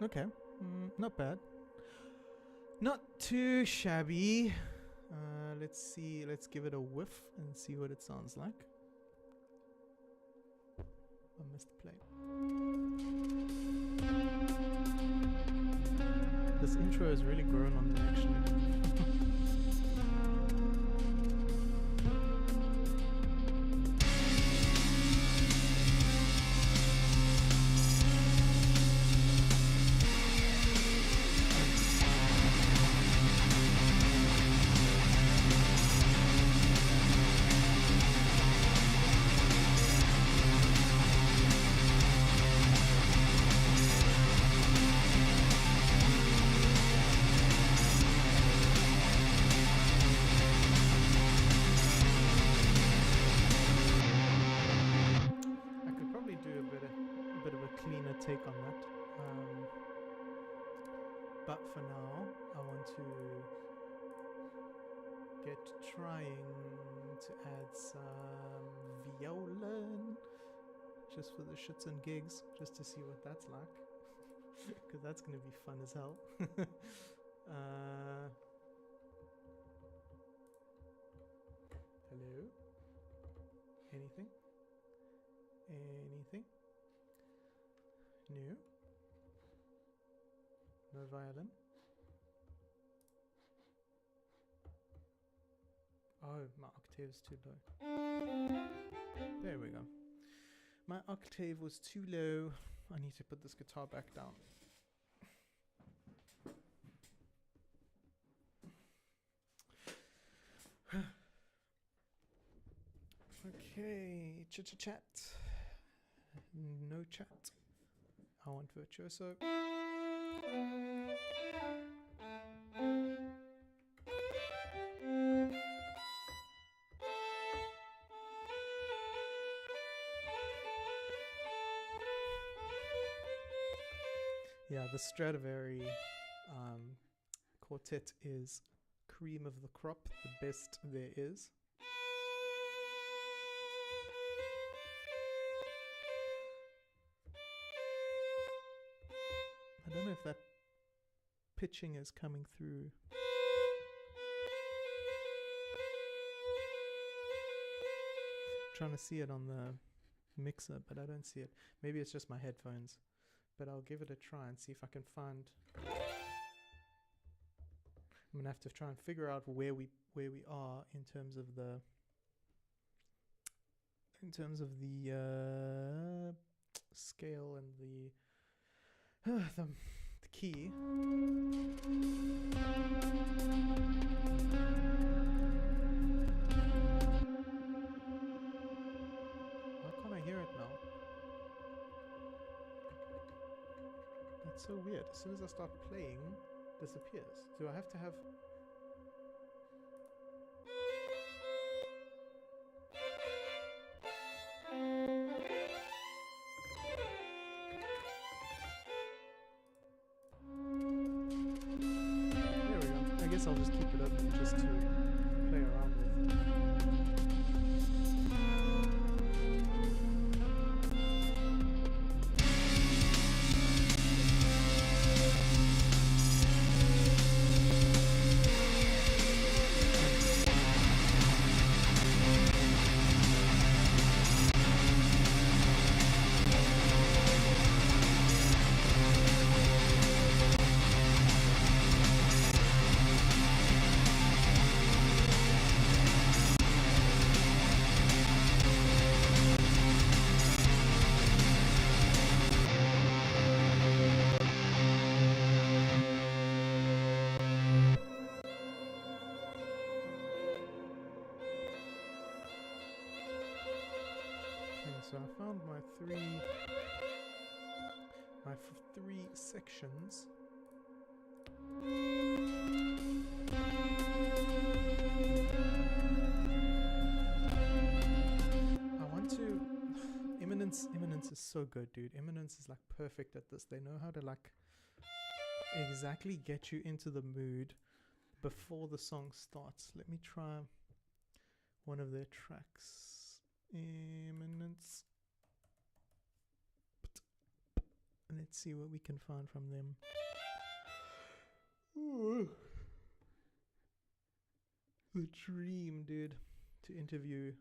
Okay, not bad. Not too shabby. Let's see. Let's give it a whiff and see what it sounds like. I missed the play. This intro has really grown on me, actually. Take on that, but for now I want to get trying to add some violin just for the shits and gigs, just to see what that's like, because that's gonna be fun as hell. Hello? Anything? No? No violin? Oh, my octave's too low. There we go. My octave was too low. I need to put this guitar back down. Okay, chat. No chat. I want virtuoso. Yeah, the Stradivari quartet is cream of the crop, the best there is. I don't know if that pitching is coming through. Trying to see it on the mixer, but I don't see it. Maybe it's just my headphones, but I'll give it a try and see if I can find. I'm gonna have to try and figure out where we are in terms of the scale and the key. Why can't I hear it now? That's so weird. As soon as I start playing, it disappears. Do I have to have... I'll just keep it open just to play around with. So I found my three sections. I want to... Imminence is so good, dude. Imminence is like perfect at this. They know how to like exactly get you into the mood before the song starts. Let me try one of their tracks. Imminence. Let's see what we can find from them. Ooh. The dream, dude, to interview.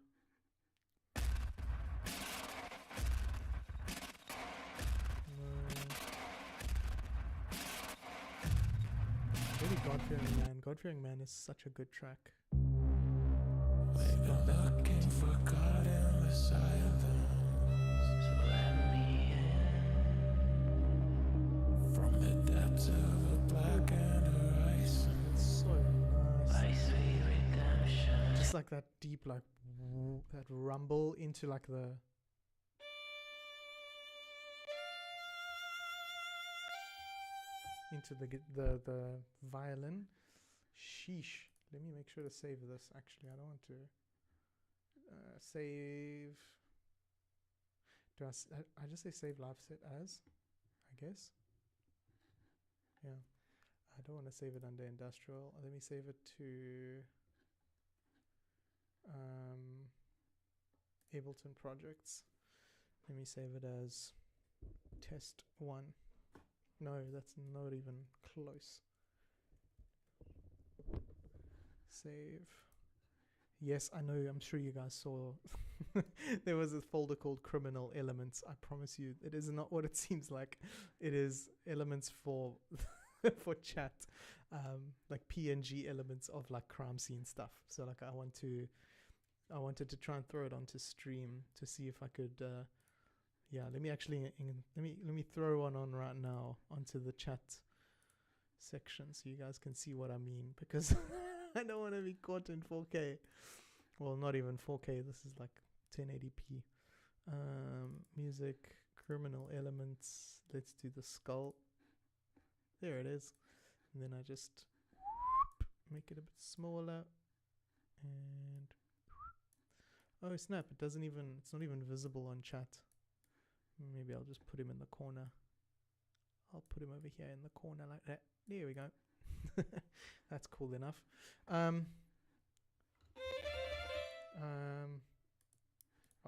Really God-fearing man. God-fearing man is such a good track. Stop that. Looking for God in the silence. So let me in from the depths of a blackened horizon. It's so nice. I see redemption. Just like that deep, like that rumble into like the. Into the violin. Sheesh. Let me make sure to save this. Actually, I don't want to save. I just say save live set as, I guess. Yeah. I don't want to save it under industrial. Let me save it to Ableton projects. Let me save it as test 1. No, that's not even close. Save. Yes, I know, I'm sure you guys saw. There was a folder called Criminal Elements. I promise you, it is not what it seems like. It is elements for for chat. Like PNG elements of like crime scene stuff. So like I wanted to try and throw it onto stream to see if I could yeah, let me actually let me throw one on right now onto the chat section so you guys can see what I mean, because I don't want to be caught in 4K. Well, not even 4K. This is like 1080p. Music, criminal elements. Let's do the skull. There it is. And then I just make it a bit smaller. And oh snap! It's not even visible on chat. Maybe I'll just put him in the corner. I'll put him over here in the corner like that. There we go. That's cool enough. I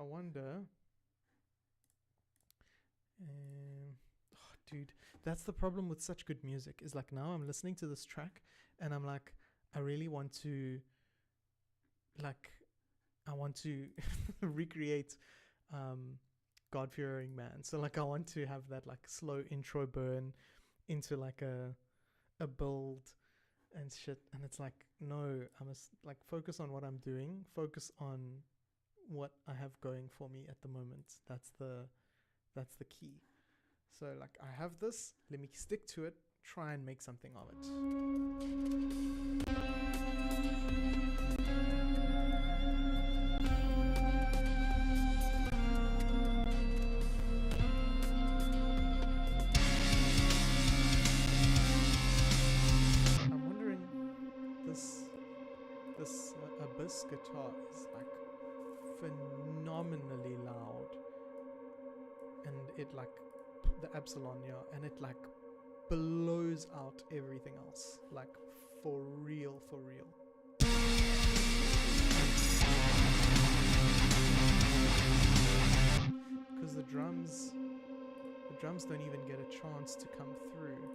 wonder. Oh, dude, that's the problem with such good music. Is like now I'm listening to this track and I'm like, I really want to, like, I want to recreate God-fearing man. So like I want to have that like slow intro burn into like a build and shit, and it's like, no, I must like focus on what I'm doing, focus on what I have going for me at the moment. That's the key. So like I have this, let me stick to it, try and make something of it. This guitar is like phenomenally loud, and it like the epsilon, yeah, and it like blows out everything else, like for real, for real. Because the drums don't even get a chance to come through.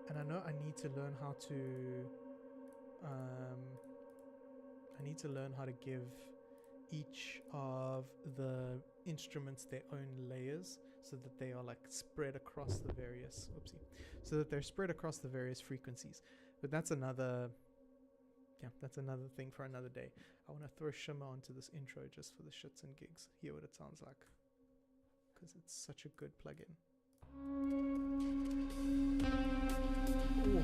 And I know I need to learn how to give each of the instruments their own layers, so that they are like spread across the various frequencies. But that's another thing for another day. I want to throw shimmer onto this intro just for the shits and gigs. Hear what it sounds like, because it's such a good plugin. Ooh.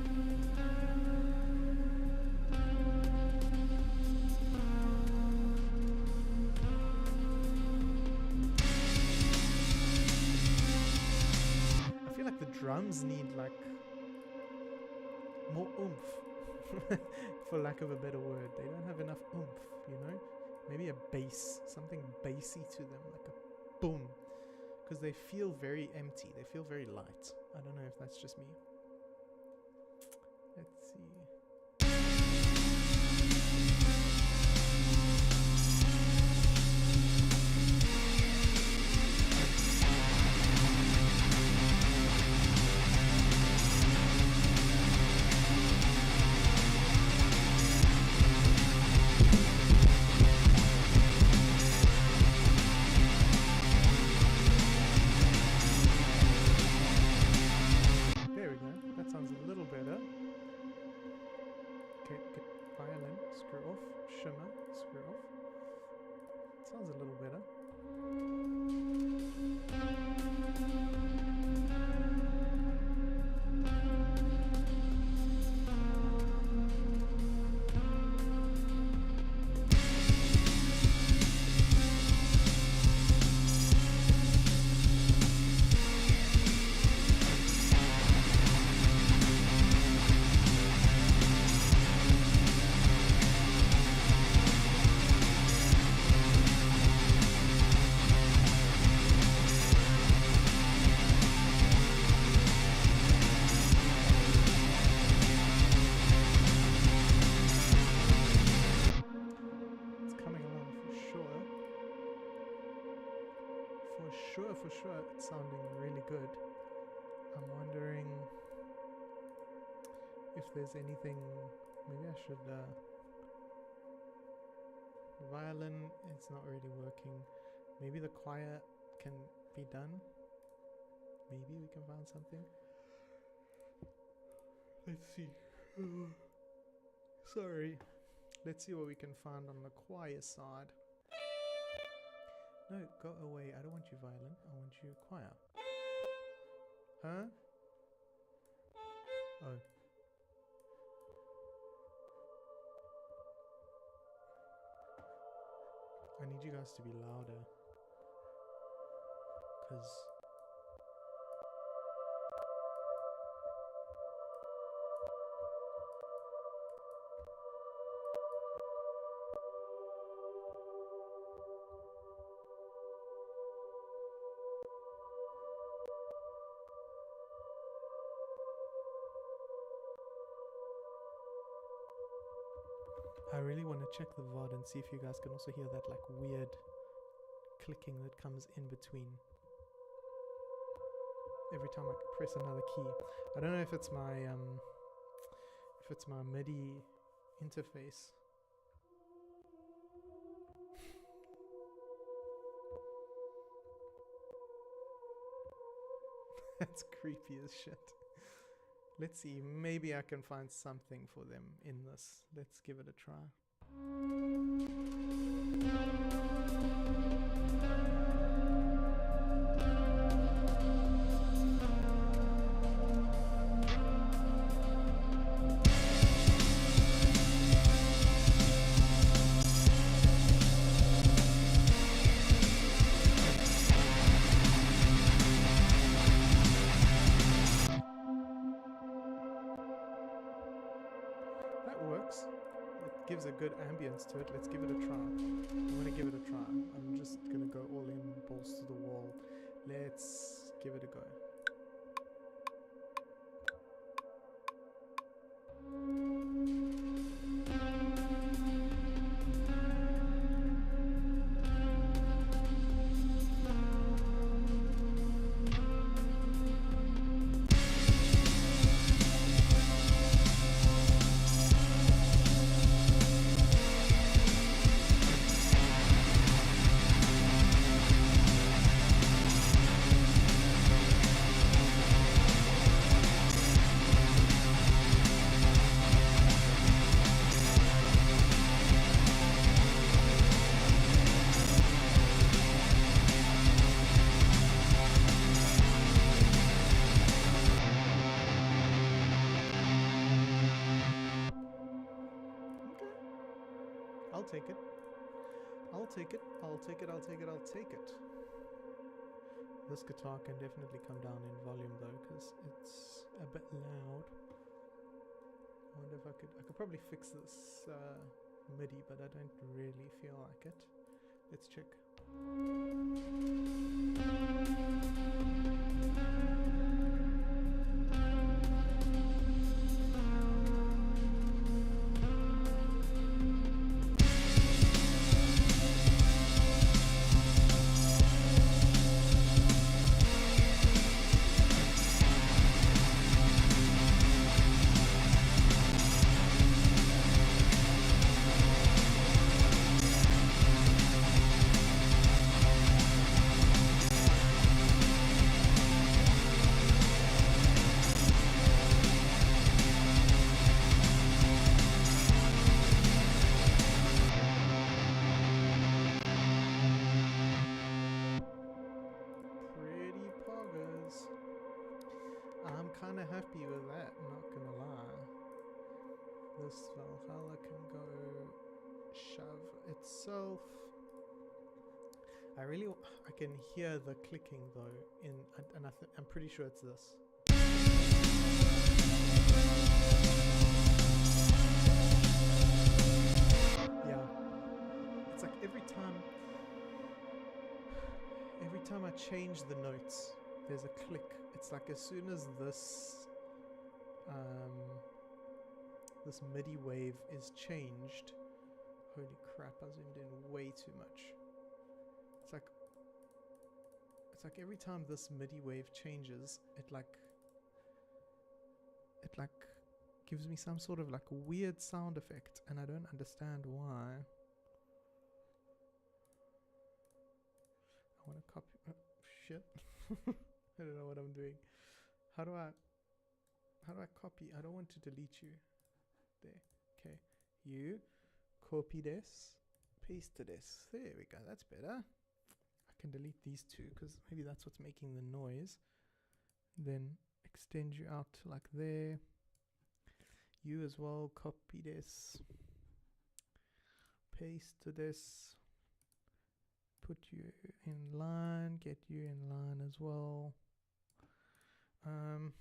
I feel like the drums need like more oomph, for lack of a better word. They don't have enough oomph, you know? Maybe a bass, something bassy to them, like a boom. Because they feel very empty, they feel very light. I don't know if that's just me. Let's see. Sounds a little better. For sure, it's sounding really good. I'm wondering if there's anything. Maybe I should. Violin, it's not really working. Maybe the choir can be done. Maybe we can find something. Let's see. Sorry. Let's see what we can find on the choir side. No, go away. I don't want you violin. I want you choir. Huh? Oh. I need you guys to be louder. 'Cause I really want to check the VOD and see if you guys can also hear that like weird clicking that comes in between every time I press another key. I don't know if it's my MIDI interface. That's creepy as shit. Let's see, maybe I can find something for them in this. Let's give it a try. Gives a good ambience to it. Let's give it a try. I'm gonna give it a try. I'm just gonna go all in, balls to the wall. Let's give it a go. I'll take it. I'll take it. I'll take it. I'll take it. I'll take it. This guitar can definitely come down in volume though, because it's a bit loud. I wonder if I could probably fix this MIDI, but I don't really feel like it. Let's check. I'm kind of happy with that, not gonna lie. This Valhalla can go shove itself. I can hear the clicking though, and I'm pretty sure it's this. Yeah, it's like every time I change the notes, there's a click. It's like as soon as this MIDI wave is changed, holy crap, I zoomed in way too much. It's like every time this MIDI wave changes, it like gives me some sort of like weird sound effect, and I don't understand why. I want to copy. Shit. I don't know what I'm doing. How do I copy? I don't want to delete you. There. Okay. You copy this, paste this. There we go. That's better. I can delete these two because maybe that's what's making the noise. Then extend you out to like there. You as well. Copy this. Paste to this. Put you in line, get you in line as well. Damn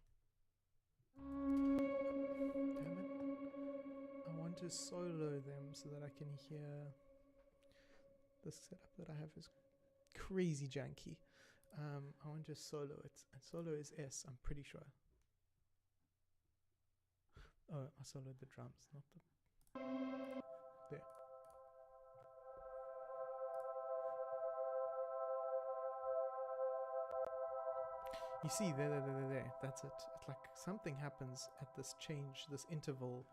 it. I want to solo them so that I can hear. This setup that I have is crazy janky. I want to solo it, and solo is S, I'm pretty sure. Oh, I soloed the drums, not the... There. You see, there. That's it. It's like something happens at this change, this interval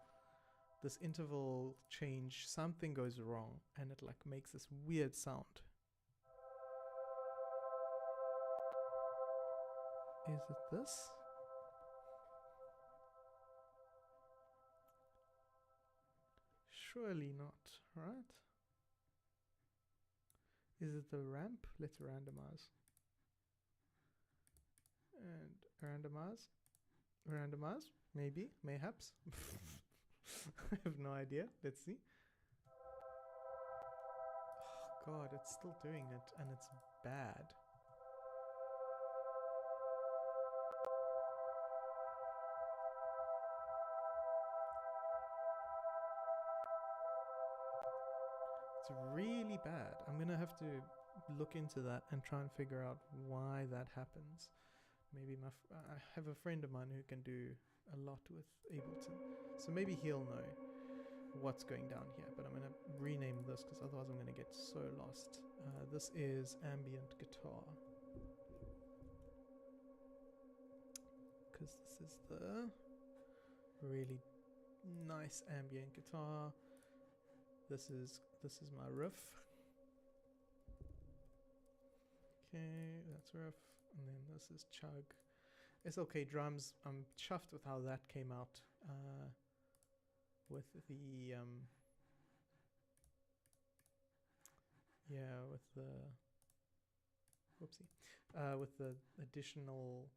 change. Something goes wrong, and it like makes this weird sound. Is it this? Surely not, right? Is it the ramp? Let's randomize. And randomize, maybe, mayhaps. I have no idea. Let's see. Oh God, it's still doing it, and it's bad. It's really bad. I'm gonna have to look into that and try and figure out why that happens. Maybe I have a friend of mine who can do a lot with Ableton, so maybe he'll know what's going down here. But I'm gonna rename this because otherwise I'm gonna get so lost. This is ambient guitar, because this is the really nice ambient guitar. This is my riff. Okay, that's riff, and then this is chug. SLK drums. I'm chuffed with how that came out. With the with the additional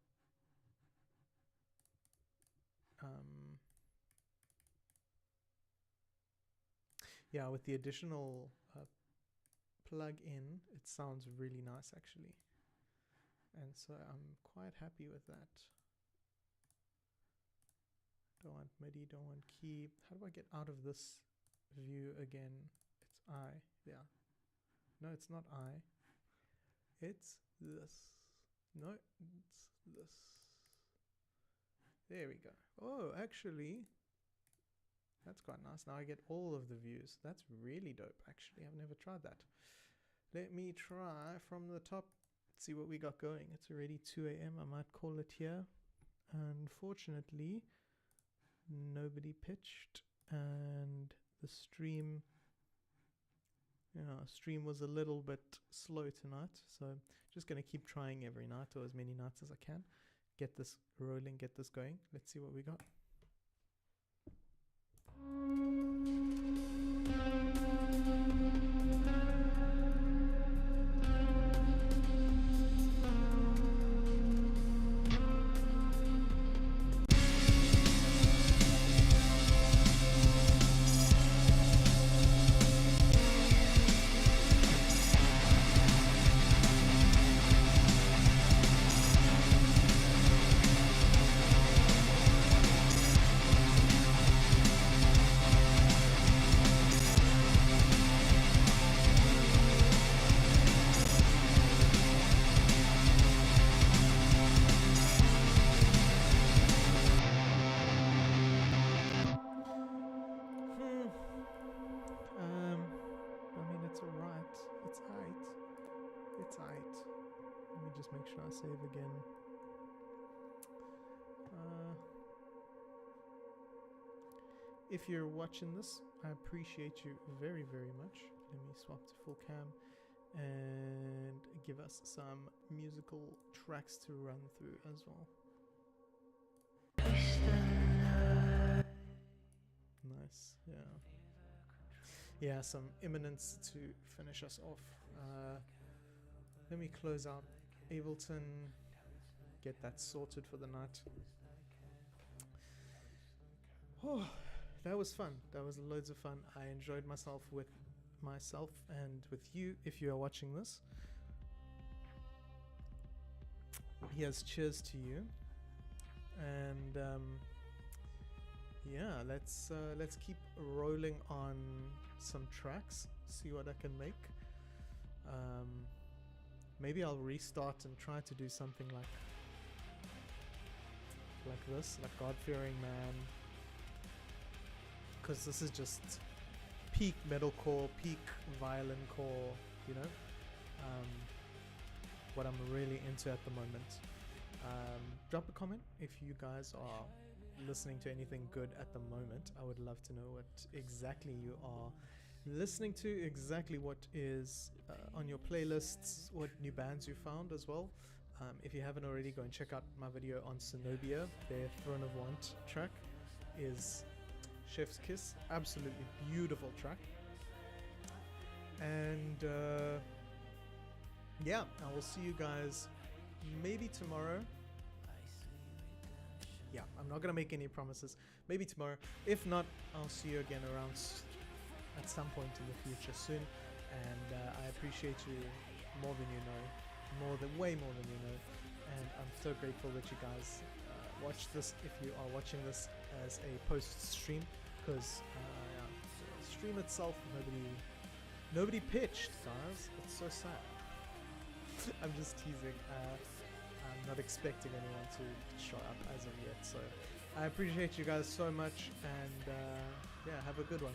with the additional plug-in, it sounds really nice actually, and so I'm quite happy with that. Don't want MIDI, don't want key. How do I get out of this view again? It's I. Yeah. No, it's not I. It's this. No, it's this. There we go. Oh, actually, that's quite nice. Now I get all of the views. That's really dope, actually. I've never tried that. Let me try from the top. See what we got going. It's already 2 a.m. I might call it here. Unfortunately, nobody pitched, and the stream was a little bit slow tonight, so just gonna keep trying every night, or as many nights as I can, get this rolling, get this going. Let's see what we got. just make sure I save again. If you're watching this, I appreciate you very, very much. Let me swap to full cam and give us some musical tracks to run through as well. Nice, yeah. Yeah, some imminence to finish us off. Let me close out Ableton, get that sorted for the night. Oh, that was fun. That was loads of fun. I enjoyed myself with myself and with you if you are watching this. Yes, cheers to you. And yeah, let's keep rolling on some tracks, see what I can make. Maybe I'll restart and try to do something like this, like God-Fearing Man, because this is just peak metalcore, peak violin core, you know, what I'm really into at the moment. Drop a comment if you guys are listening to anything good at the moment. I would love to know what exactly you are listening to, exactly what is on your playlists, what new bands you found as well. If you haven't already, go and check out my video on Cenobia. Their Throne of Want track is Chef's Kiss, absolutely beautiful track. And yeah, I will see you guys maybe tomorrow. Yeah, I'm not gonna make any promises. Maybe tomorrow. If not, I'll see you again around at some point in the future soon. And I appreciate you more than you know, way more than you know. And I'm so grateful that you guys watch this. If you are watching this as a post stream, because the stream itself, nobody pitched, guys. It's so sad. I'm just teasing. I'm not expecting anyone to show up as of yet. So I appreciate you guys so much, and yeah, have a good one.